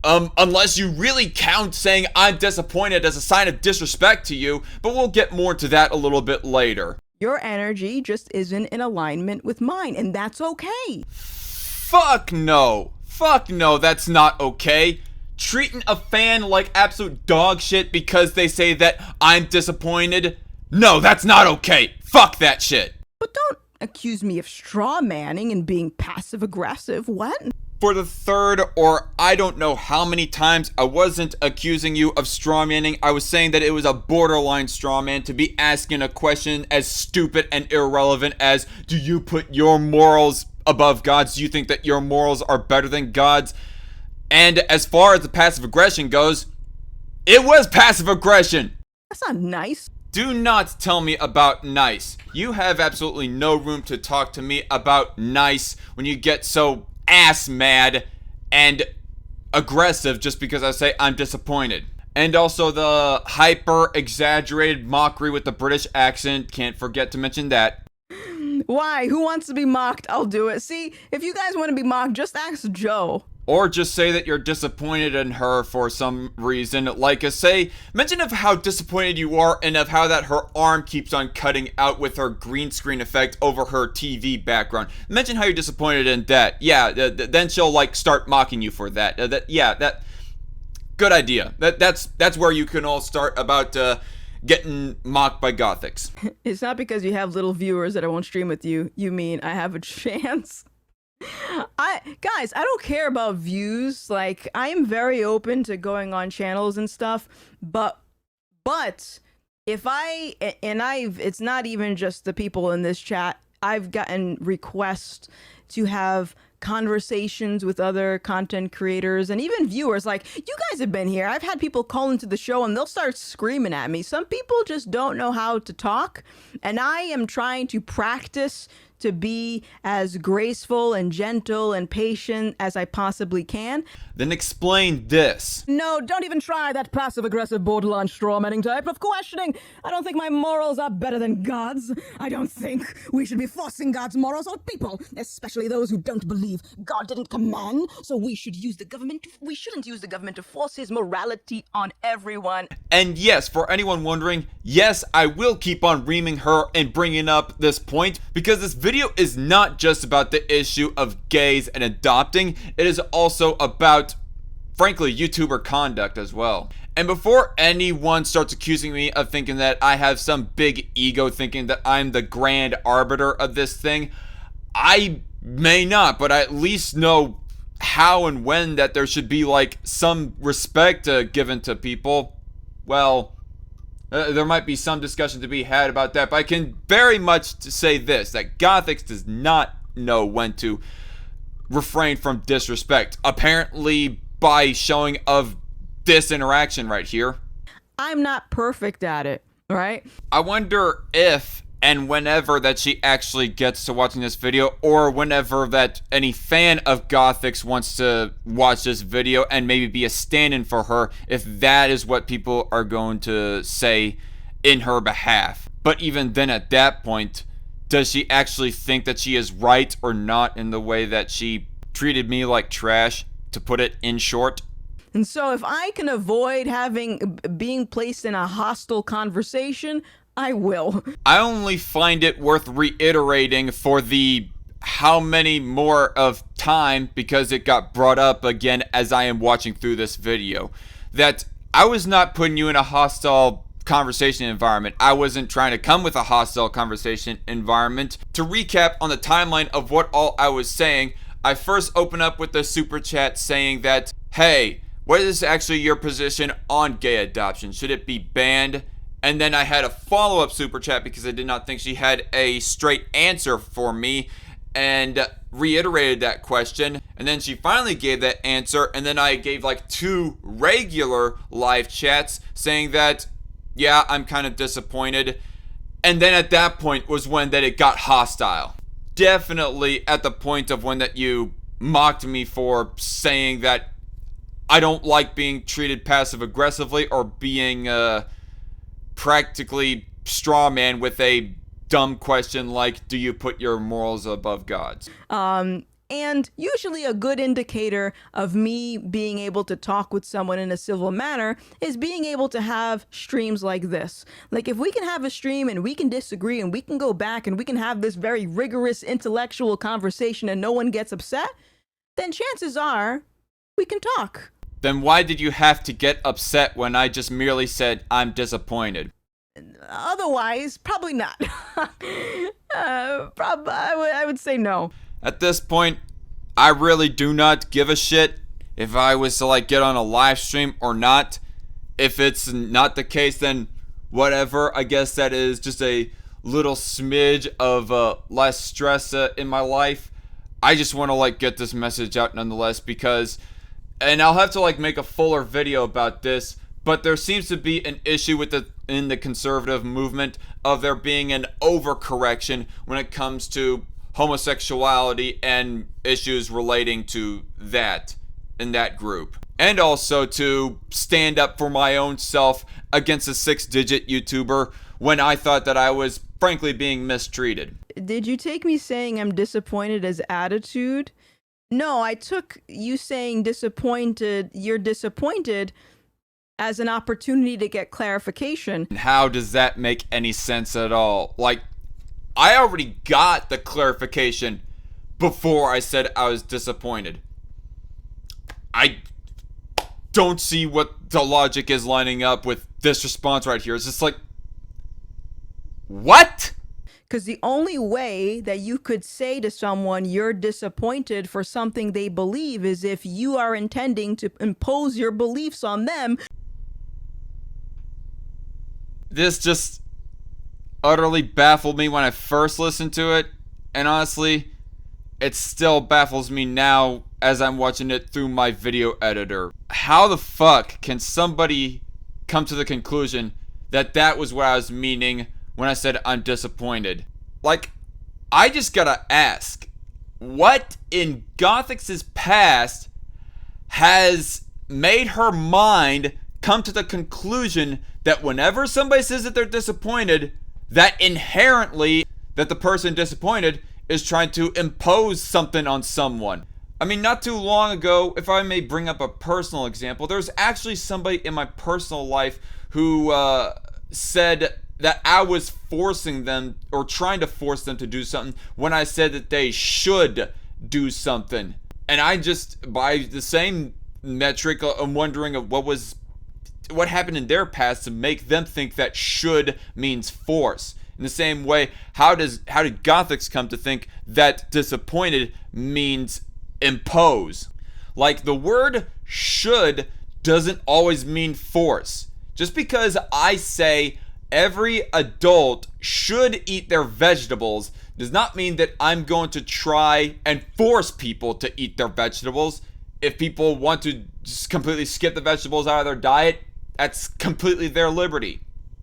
unless you really count saying I'm disappointed as a sign of disrespect to you, but we'll get more to that a little bit later. Your energy just isn't in alignment with mine, and that's okay. Fuck no, that's not okay. Treating a fan like absolute dog shit because they say that I'm disappointed, no, that's not okay. Fuck that shit. But don't accuse me of straw manning and being passive aggressive. What? For the third or I don't know how many times, I wasn't accusing you of strawmanning. I was saying that it was a borderline strawman to be asking a question as stupid and irrelevant as, do you put your morals above God's? Do you think that your morals are better than God's? And as far as the passive aggression goes, it was passive aggression. That's not nice. Do not tell me about nice. You have absolutely no room to talk to me about nice when you get so ass mad and aggressive just because I say I'm disappointed. And also the hyper exaggerated mockery with the British accent, can't forget to mention that. Why? Who wants to be mocked? I'll do it. See, if you guys want to be mocked, just ask Joe. Or just say that you're disappointed in her for some reason. Like, mention of how disappointed you are and of how that her arm keeps on cutting out with her green screen effect over her TV background. Mention how you're disappointed in that. Yeah, then she'll like start mocking you for that. Good idea. That's where you can all start about getting mocked by Gothix. It's not because you have little viewers that I won't stream with you. You mean I have a chance? Guys, I don't care about views. Like, I am very open to going on channels and stuff, but if it's not even just the people in this chat. I've gotten requests to have conversations with other content creators and even viewers. Like, you guys have been here. I've had people call into the show and they'll start screaming at me. Some people just don't know how to talk, and I am trying to practice to be as graceful and gentle and patient as I possibly can. Then explain this. No, don't even try that passive-aggressive borderline strawmanning type of questioning. I don't think my morals are better than God's. I don't think we should be forcing God's morals on people, especially those who don't believe God didn't command, so we shouldn't use the government to force his morality on everyone. And yes, for anyone wondering, yes, I will keep on reaming her and bringing up this point, because this video is not just about the issue of gays and adopting, it is also about, frankly, YouTuber conduct as well. And before anyone starts accusing me of thinking that I have some big ego, thinking that I'm the grand arbiter of this thing, I may not, but I at least know how and when that there should be like some respect given to people. Well, there might be some discussion to be had about that, but I can very much say this, that Gothix does not know when to refrain from disrespect. Apparently by showing of this interaction right here. I'm not perfect at it, right? I wonder if and whenever that she actually gets to watching this video, or whenever that any fan of Gothix wants to watch this video and maybe be a stand-in for her, if that is what people are going to say in her behalf. But even then, at that point, does she actually think that she is right or not in the way that she treated me like trash, to put it in short? And so if I can avoid being placed in a hostile conversation, I will. I only find it worth reiterating for the how many more of time, because it got brought up again as I am watching through this video, that I was not putting you in a hostile conversation environment. I wasn't trying to come with a hostile conversation environment. To recap on the timeline of what all I was saying, I first open up with the super chat saying that, hey, what is actually your position on gay adoption? Should it be banned? And then I had a follow-up super chat because I did not think she had a straight answer for me, and reiterated that question. And then she finally gave that answer, and then I gave like 2 regular live chats saying that, yeah, I'm kind of disappointed. And then at that point was when that it got hostile. Definitely at the point of when that you mocked me for saying that I don't like being treated passive aggressively, or being practically straw man with a dumb question like, do you put your morals above God's? And usually a good indicator of me being able to talk with someone in a civil manner is being able to have streams like this. Like, if we can have a stream and we can disagree and we can go back and we can have this very rigorous intellectual conversation and no one gets upset, then chances are we can talk. Then why did you have to get upset when I just merely said I'm disappointed? Otherwise, probably not. I would say no. At this point, I really do not give a shit if I was to like get on a live stream or not. If it's not the case, then whatever. I guess that is just a little smidge of less stress in my life. I just want to like get this message out nonetheless, because, and I'll have to like make a fuller video about this, but there seems to be an issue with in the conservative movement of there being an overcorrection when it comes to homosexuality and issues relating to that in that group. And also to stand up for my own self against a 6-digit YouTuber when I thought that I was frankly being mistreated. Did you take me saying I'm disappointed as attitude? No, I took you saying you're disappointed as an opportunity to get clarification. How does that make any sense at all? Like, I already got the clarification before I said I was disappointed. I don't see what the logic is lining up with this response right here. It's just like, What? Because the only way that you could say to someone you're disappointed for something they believe is if you are intending to impose your beliefs on them. This just utterly baffled me when I first listened to it, and honestly, it still baffles me now as I'm watching it through my video editor. How the fuck can somebody come to the conclusion that that was what I was meaning when I said I'm disappointed? Like, I just gotta ask, what in Gothix's past has made her mind come to the conclusion that whenever somebody says that they're disappointed, that inherently that the person disappointed is trying to impose something on someone? I mean, not too long ago, if I may bring up a personal example, there's actually somebody in my personal life who said that I was forcing them or trying to force them to do something when I said that they should do something. And I just, by the same metric, I'm wondering of what happened in their past to make them think that should means force. In the same way, how did Gothix come to think that disappointed means impose? Like, the word should doesn't always mean force. Just because I say every adult should eat their vegetables does not mean that I'm going to try and force people to eat their vegetables. If people want to just completely skip the vegetables out of their diet, that's completely their liberty.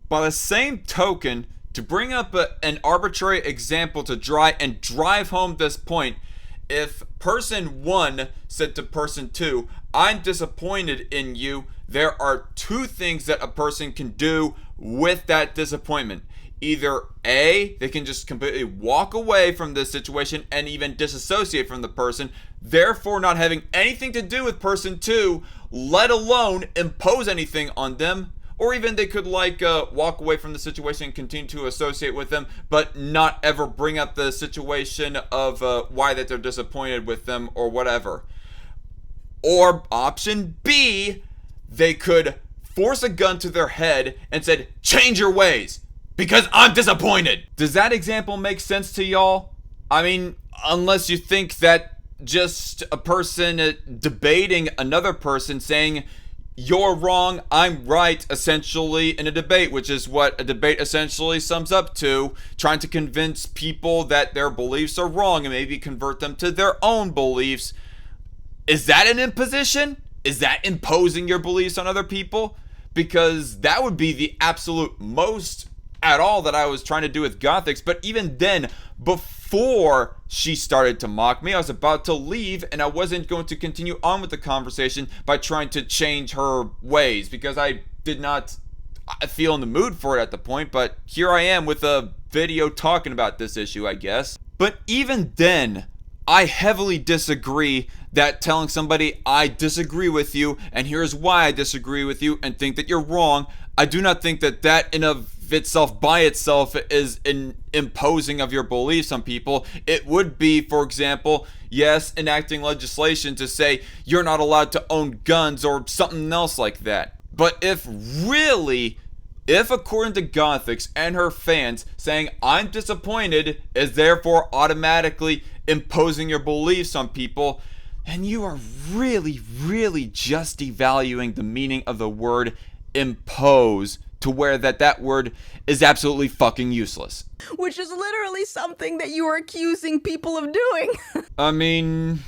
By the same token, to bring up an arbitrary example to try and drive home this point, if person 1 said to person 2, I'm disappointed in you, there are two things that a person can do with that disappointment. Either A, they can just completely walk away from this situation and even disassociate from the person, therefore not having anything to do with person 2, let alone impose anything on them. Or even they could walk away from the situation and continue to associate with them, but not ever bring up the situation of why that they're disappointed with them or whatever. Or option B, they could force a gun to their head and said, change your ways because I'm disappointed. Does that example make sense to y'all? I mean, unless you think that just a person debating another person saying, you're wrong, I'm right, essentially, in a debate, which is what a debate essentially sums up to, trying to convince people that their beliefs are wrong and maybe convert them to their own beliefs. Is that an imposition? Is that imposing your beliefs on other people? Because that would be the absolute most at all that I was trying to do with Gothix. But even then, before she started to mock me, I was about to leave and I wasn't going to continue on with the conversation by trying to change her ways because I did not feel in the mood for it at the point. But here I am with a video talking about this issue, I guess. But even then, I heavily disagree that telling somebody I disagree with you and here's why I disagree with you and think that you're wrong, I do not think that that in of itself by itself is an imposing of your beliefs on people. It would be, for example, yes, enacting legislation to say you're not allowed to own guns or something else like that. But if according to Gothix and her fans saying I'm disappointed is therefore automatically imposing your beliefs on people, and you are really, really just devaluing the meaning of the word impose to where that word is absolutely fucking useless. Which is literally something that you are accusing people of doing. I mean,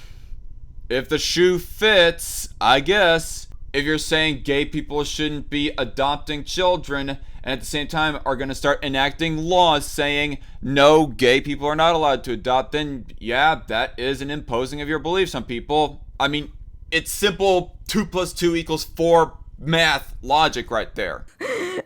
if the shoe fits, I guess. If you're saying gay people shouldn't be adopting children and at the same time are going to start enacting laws saying no, gay people are not allowed to adopt, then yeah, that is an imposing of your beliefs on people. I mean, it's simple 2 + 2 = 4 math logic right there.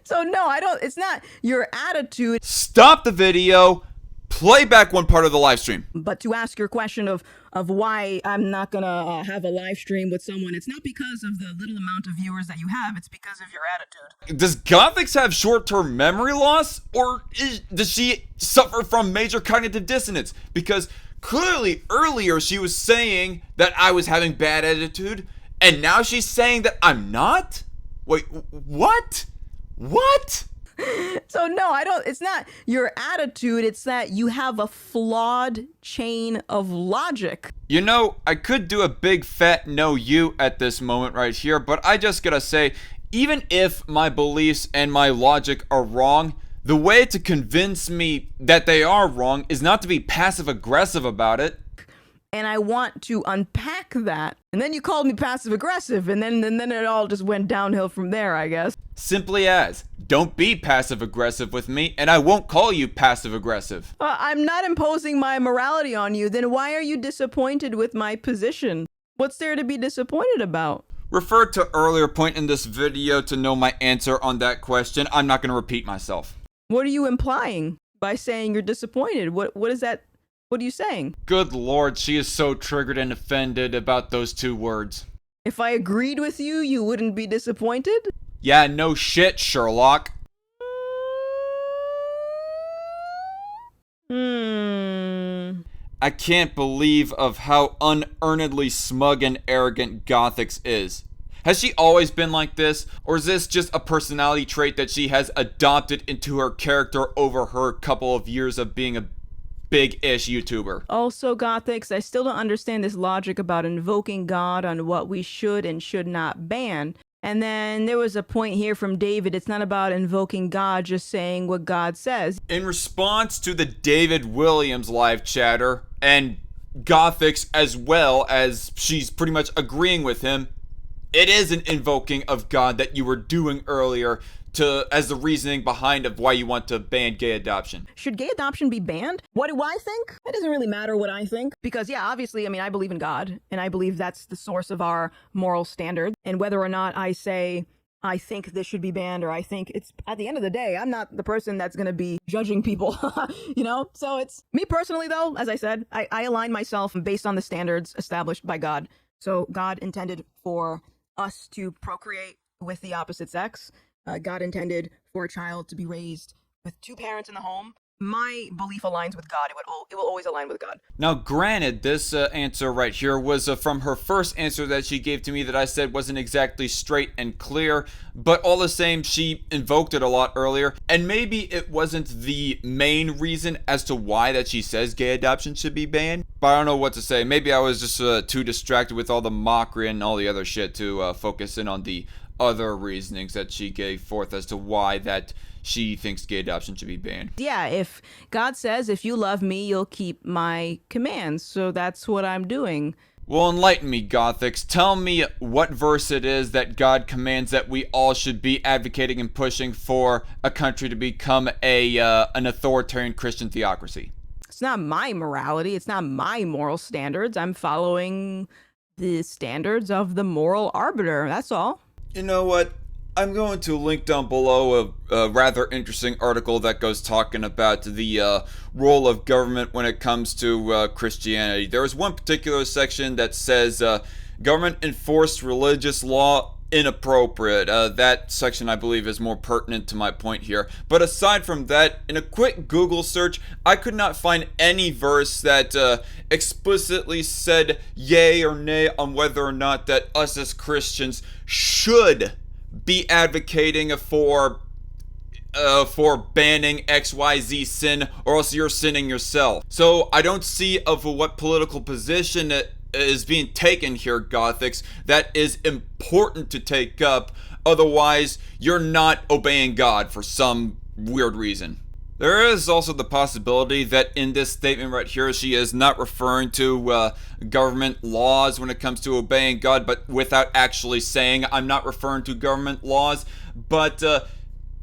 So no, it's not your attitude. Stop the video, play back one part of the live stream. But to ask your question of why I'm not gonna have a live stream with someone, it's not because of the little amount of viewers that you have, it's because of your attitude. Does Gothix have short-term memory loss, or does she suffer from major cognitive dissonance? Because clearly earlier she was saying that I was having bad attitude, and now she's saying that I'm not? Wait, what? What? So no, I don't, it's not your attitude, it's that you have a flawed chain of logic. You know, I could do a big fat no you at this moment right here, but I just gotta say, even if my beliefs and my logic are wrong, the way to convince me that they are wrong is not to be passive aggressive about it. And I want to unpack that. And then you called me passive aggressive, and then it all just went downhill from there, I guess. Simply as, don't be passive aggressive with me, and I won't call you passive aggressive. I'm not imposing my morality on you, then why are you disappointed with my position? What's there to be disappointed about? Refer to earlier point in this video to know my answer on that question. I'm not going to repeat myself. What are you implying by saying you're disappointed? What is that? What are you saying? Good lord, she is so triggered and offended about those two words. If I agreed with you, you wouldn't be disappointed? Yeah, no shit, Sherlock. I can't believe of how unearnedly smug and arrogant Gothix is. Has she always been like this, or is this just a personality trait that she has adopted into her character over her couple of years of being a big-ish YouTuber? Also, Gothix, I still don't understand this logic about invoking God on what we should and should not ban. And then there was a point here from David, it's not about invoking God, just saying what God says. In response to the David Williams live chatter, and Gothix as well, as she's pretty much agreeing with him, it is an invoking of God that you were doing earlier as the reasoning behind of why you want to ban gay adoption. Should gay adoption be banned? What do I think? It doesn't really matter what I think. Because yeah, obviously, I mean, I believe in God, and I believe that's the source of our moral standard. And whether or not I say, I think this should be banned, or I think it's, at the end of the day, I'm not the person that's going to be judging people, you know? So it's, me personally though, as I said, I align myself based on the standards established by God. So God intended for us to procreate with the opposite sex. God intended for a child to be raised with two parents in the home. My belief aligns with God. It will always align with God. Now, granted, this answer right here was from her first answer that she gave to me that I said wasn't exactly straight and clear, but all the same, she invoked it a lot earlier, and maybe it wasn't the main reason as to why that she says gay adoption should be banned, but I don't know what to say. Maybe I was just too distracted with all the mockery and all the other shit to focus in on the other reasonings that she gave forth as to why that she thinks gay adoption should be banned. Yeah, if God says, if you love me, you'll keep my commands. So that's what I'm doing. Well, enlighten me, Gothix. Tell me what verse it is that God commands that we all should be advocating and pushing for a country to become an authoritarian Christian theocracy. It's not my morality. It's not my moral standards. I'm following the standards of the moral arbiter. That's all. You know what? I'm going to link down below a rather interesting article that goes talking about the role of government when it comes to Christianity. There is one particular section that says government enforced religious law inappropriate. That section, I believe, is more pertinent to my point here. But aside from that, in a quick Google search, I could not find any verse that explicitly said yay or nay on whether or not that us as Christians should be advocating for banning XYZ sin, or else you're sinning yourself. So I don't see of what political position is being taken here, Gothix, that is important to take up. Otherwise, you're not obeying God for some weird reason. There is also the possibility that in this statement right here, she is not referring to government laws when it comes to obeying God, but without actually saying, I'm not referring to government laws. But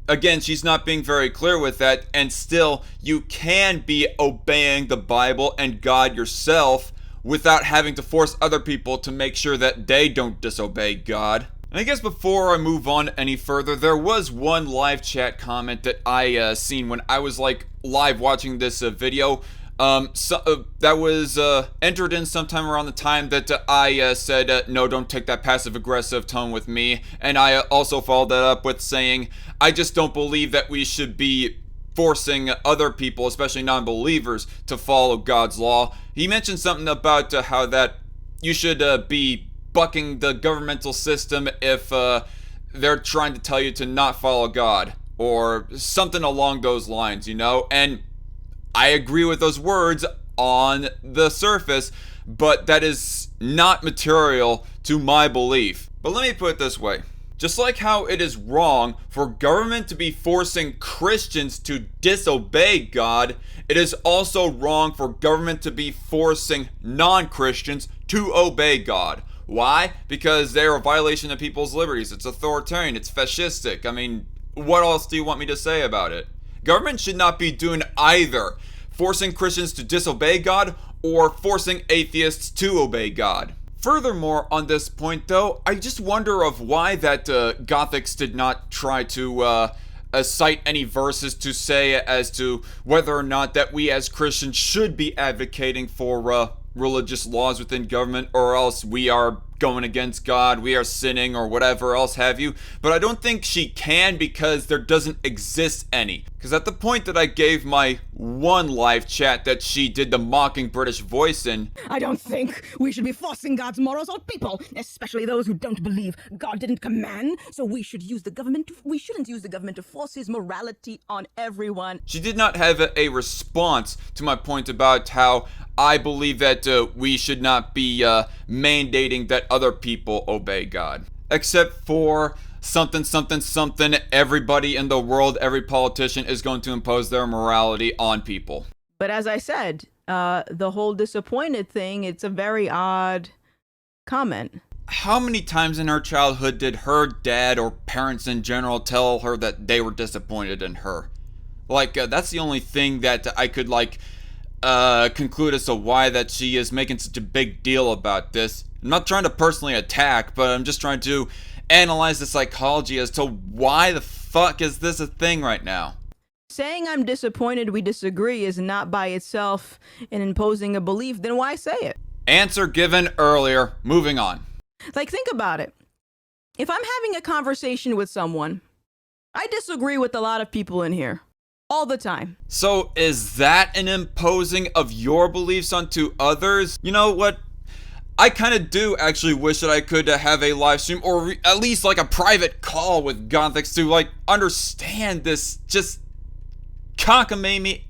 again, she's not being very clear with that, and still, you can be obeying the Bible and God yourself without having to force other people to make sure that they don't disobey God. And I guess before I move on any further, there was one live chat comment that I seen when I was like live watching this video. That was entered in sometime around the time that I said, no, don't take that passive aggressive tone with me. And I also followed that up with saying, I just don't believe that we should be forcing other people, especially non-believers, to follow God's law. He mentioned something about how that you should be bucking the governmental system if they're trying to tell you to not follow God, or something along those lines, you know? And I agree with those words on the surface, but that is not material to my belief. But let me put it this way. Just like how it is wrong for government to be forcing Christians to disobey God, it is also wrong for government to be forcing non-Christians to obey God. Why? Because they're a violation of people's liberties. It's authoritarian. It's fascistic. I mean, what else do you want me to say about it? Government should not be doing either, forcing Christians to disobey God or forcing atheists to obey God. Furthermore, on this point though, I just wonder of why that Gothix did not try to cite any verses to say as to whether or not that we as Christians should be advocating for religious laws within government, or else we are going against God, we are sinning, or whatever else have you. But I don't think she can, because there doesn't exist any. Because at the point that I gave my one live chat that she did the mocking British voice in, I don't think we should be forcing God's morals on people, especially those who don't believe God didn't command. So we shouldn't use the government to force his morality on everyone. she did not have a response to my point about how I believe that we should not be mandating that other people obey God. Except for something, everybody in the world, every politician is going to impose their morality on people. But as I said, the whole disappointed thing, it's a very odd comment. How many times in her childhood did her dad or parents in general tell her that they were disappointed in her? Like, that's the only thing that I could, like, conclude as to why that she is making such a big deal about this. I'm not trying to personally attack, but I'm just trying to analyze the psychology as to why the fuck is this a thing right now. Saying I'm disappointed we disagree is not by itself an imposing a belief, then why say it? Answer given earlier. Moving on. Like, think about it. If I'm having a conversation with someone, I disagree with a lot of people in here. All the time. So is that an imposing of your beliefs onto others? You know what? I kind of do actually wish that I could have a live stream, or at least like a private call with Gothix to like understand this just cockamamie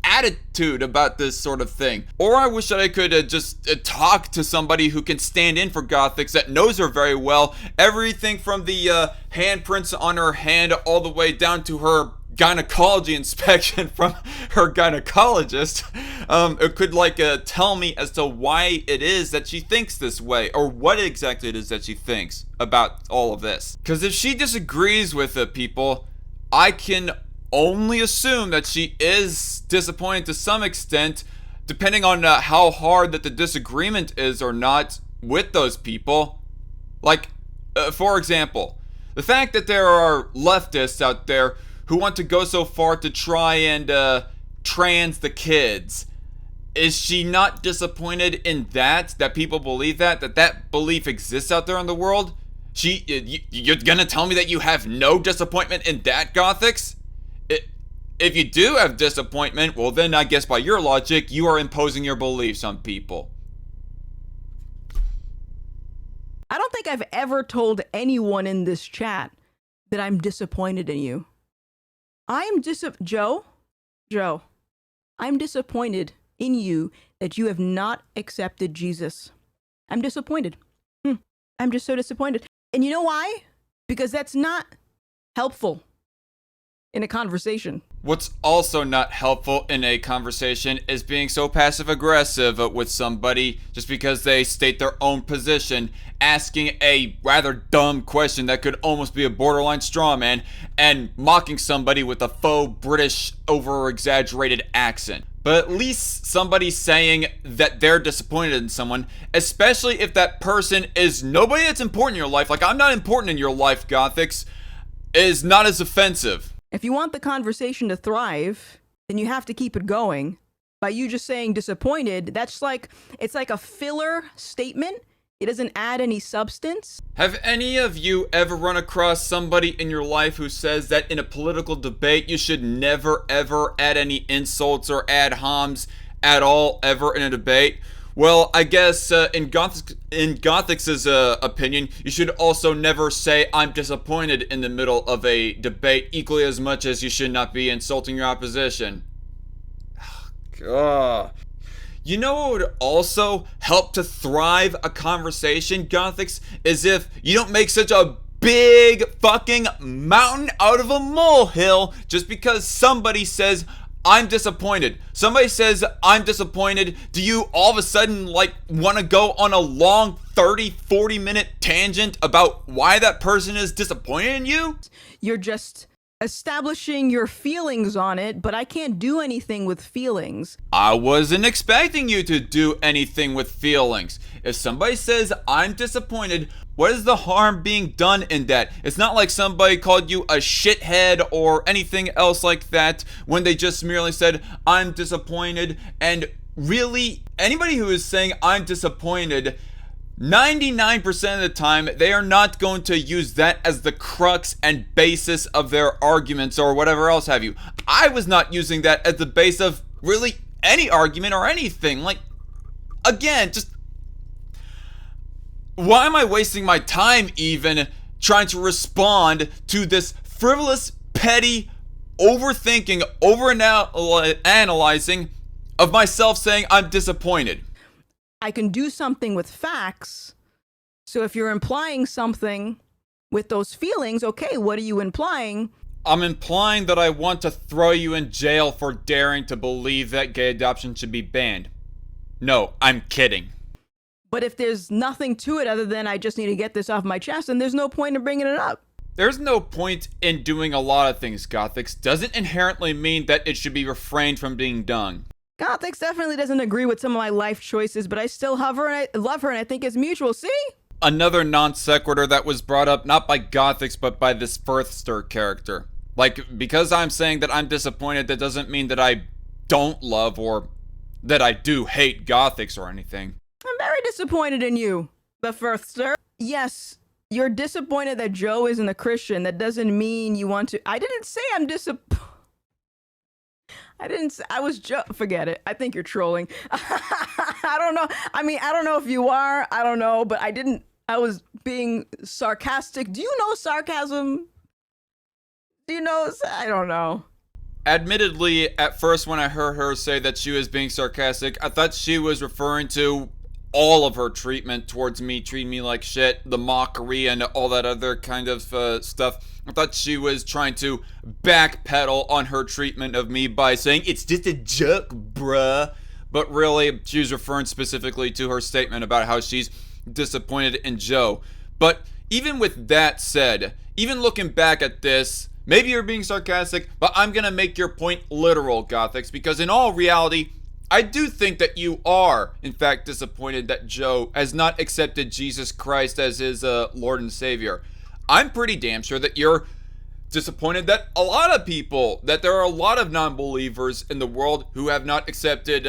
attitude about this sort of thing. Or I wish that I could just talk to somebody who can stand in for Gothix, that knows her very well. Everything from the handprints on her hand all the way down to her gynecology inspection from her gynecologist. It could like tell me as to why it is that she thinks this way, or what exactly it is that she thinks about all of this. Because if she disagrees with the people, I can only assume that she is disappointed to some extent, depending on how hard that the disagreement is or not with those people. Like, for example, the fact that there are leftists out there who want to go so far to try and trans the kids. Is she not disappointed in that people believe that belief exists out there in the world? You're gonna tell me that you have no disappointment in that, Gothix? If you do have disappointment, well then I guess by your logic, you are imposing your beliefs on people. I don't think I've ever told anyone in this chat that I'm disappointed in you. Joe, I'm disappointed in you that you have not accepted Jesus. I'm disappointed. I'm just so disappointed. And you know why? Because that's not helpful in a conversation. What's also not helpful in a conversation is being so passive aggressive with somebody just because they state their own position, asking a rather dumb question that could almost be a borderline straw man, and mocking somebody with a faux British over-exaggerated accent. But at least somebody saying that they're disappointed in someone, especially if that person is nobody that's important in your life, like I'm not important in your life, Gothix, is not as offensive. If you want the conversation to thrive, then you have to keep it going. By you just saying disappointed, that's like, it's like a filler statement. It doesn't add any substance. Have any of you ever run across somebody in your life who says that in a political debate you should never ever add any insults or ad homs at all ever in a debate? Well, I guess in Gothix's opinion, you should also never say "I'm disappointed" in the middle of a debate, equally as much as you should not be insulting your opposition. Ugh. You know what would also help to thrive a conversation, Gothix, is if you don't make such a big fucking mountain out of a molehill just because somebody says I'm disappointed. Somebody says I'm disappointed. Do you all of a sudden like want to go on a long 30-40 minute tangent about why that person is disappointed in you? You're just establishing your feelings on it, but I can't do anything with feelings. I wasn't expecting you to do anything with feelings. If somebody says I'm disappointed, what is the harm being done in that? It's not like somebody called you a shithead or anything else like that when they just merely said I'm disappointed. And really, anybody who is saying I'm disappointed, 99% of the time, they are not going to use that as the crux and basis of their arguments or whatever else have you. I was not using that as the base of really any argument or anything. Like, again, just why am I wasting my time even trying to respond to this frivolous, petty, overthinking, overanalyzing of myself saying I'm disappointed? I can do something with facts. So if you're implying something with those feelings, okay, what are you implying? I'm implying that I want to throw you in jail for daring to believe that gay adoption should be banned. No, I'm kidding. But if there's nothing to it other than I just need to get this off my chest, then there's no point in bringing it up. There's no point in doing a lot of things, Gothix. Doesn't inherently mean that it should be refrained from being done. Gothix definitely doesn't agree with some of my life choices, but I still love her and I think it's mutual. See? Another non sequitur that was brought up not by Gothix but by this Firthster character. Like, because I'm saying that I'm disappointed, that doesn't mean that I don't love or that I do hate Gothix or anything. I'm very disappointed in you, the Firthster. Yes, you're disappointed that Joe isn't a Christian. That doesn't mean you want to. I didn't say I'm disappointed. I was forget it. I think you're trolling. I don't know. I mean, I don't know if you are. I don't know, but I was being sarcastic. Do you know sarcasm? Do you know? I don't know. Admittedly, at first when I heard her say that she was being sarcastic, I thought she was referring to all of her treatment towards me, treating me like shit, the mockery and all that other kind of stuff. I thought she was trying to backpedal on her treatment of me by saying, it's just a joke, bruh. But really, she was referring specifically to her statement about how she's disappointed in Joe. But even with that said, even looking back at this, maybe you're being sarcastic, but I'm gonna make your point literal, Gothix, because in all reality, I do think that you are, in fact, disappointed that Joe has not accepted Jesus Christ as his Lord and Savior. I'm pretty damn sure that you're disappointed that a lot of people, that there are a lot of non-believers in the world who have not accepted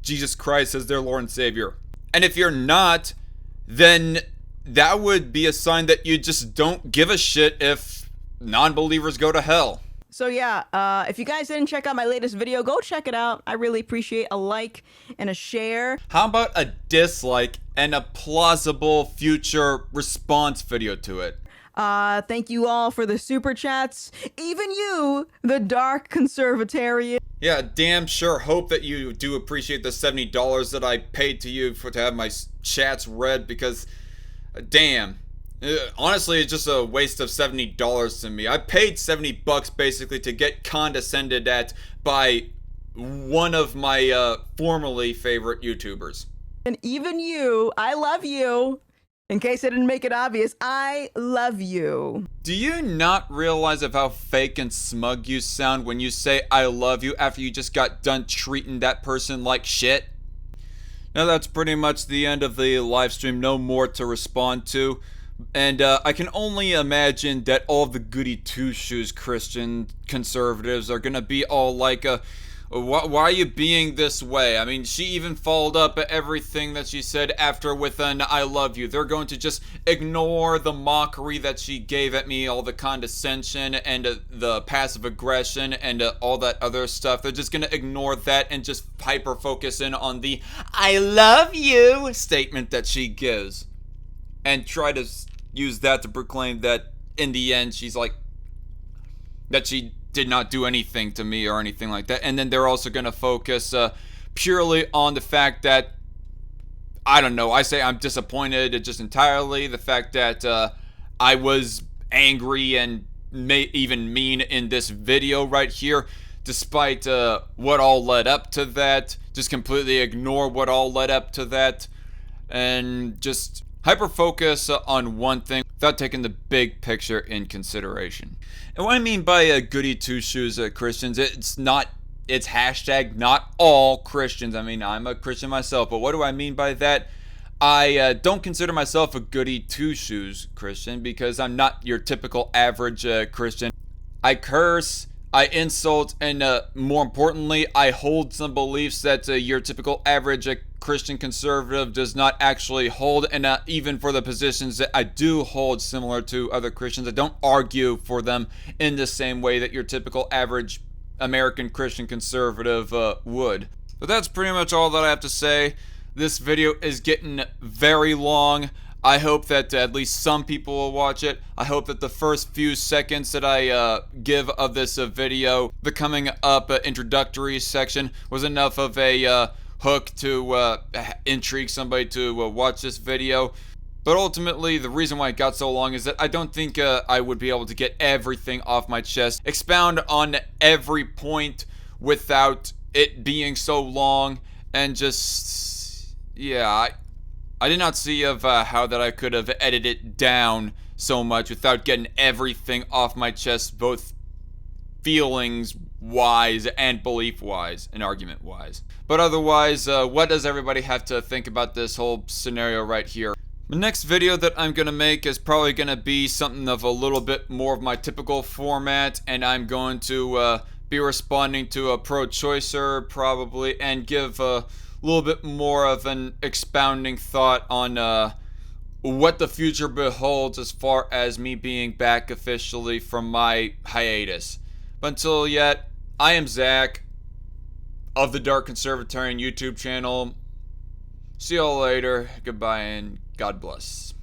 Jesus Christ as their Lord and Savior. And if you're not, then that would be a sign that you just don't give a shit if non-believers go to hell. So yeah, if you guys didn't check out my latest video, go check it out. I really appreciate a like and a share. How about a dislike and a plausible future response video to it? Thank you all for the super chats. Even you, the dark conservatarian. Yeah, damn sure hope that you do appreciate the $70 that I paid to you to have my chats read, because damn. Honestly, it's just a waste of $70 to me. I paid $70 basically to get condescended at by one of my formerly favorite YouTubers. And even you, I love you. In case I didn't make it obvious, I love you. Do you not realize of how fake and smug you sound when you say I love you after you just got done treating that person like shit? Now that's pretty much the end of the live stream. No more to respond to. And I can only imagine that all the goody two-shoes Christian conservatives are gonna be all like, Why are you being this way? I mean, she even followed up everything that she said after with an I love you. They're going to just ignore the mockery that she gave at me, all the condescension and the passive aggression and all that other stuff. They're just going to ignore that and just hyper focus in on the I love you statement that she gives. And try to use that to proclaim that in the end she's like, that she did not do anything to me or anything like that. And then they're also going to focus purely on the fact that, I don't know, I say I'm disappointed just entirely. The fact that I was angry and even mean in this video right here, despite what all led up to that. Just completely ignore what all led up to that. And just hyper focus on one thing without taking the big picture in consideration. And what I mean by goody two shoes Christians, it's hashtag not all Christians. I mean, I'm a Christian myself, but what do I mean by that? I don't consider myself a goody two shoes Christian because I'm not your typical average Christian. I curse, I insult, and more importantly, I hold some beliefs that your typical average Christian conservative does not actually hold, and even for the positions that I do hold similar to other Christians, I don't argue for them in the same way that your typical average American Christian conservative would. But that's pretty much all that I have to say. This video is getting very long. I hope that at least some people will watch it. I hope that the first few seconds that I give of this video, the coming up introductory section, was enough of a hook to intrigue somebody to watch this video. But ultimately, the reason why it got so long is that I don't think I would be able to get everything off my chest, expound on every point without it being so long, and just, yeah, I did not see of how that I could have edited it down so much without getting everything off my chest, both feelings wise and belief wise and argument wise. But otherwise, what does everybody have to think about this whole scenario right here? The next video that I'm gonna make is probably gonna be something of a little bit more of my typical format, and I'm going to be responding to a pro-choicer probably and give a little bit more of an expounding thought on what the future beholds as far as me being back officially from my hiatus. But until yet, I am Zach of the Dark Conservatarian YouTube channel. See y'all later. Goodbye and God bless.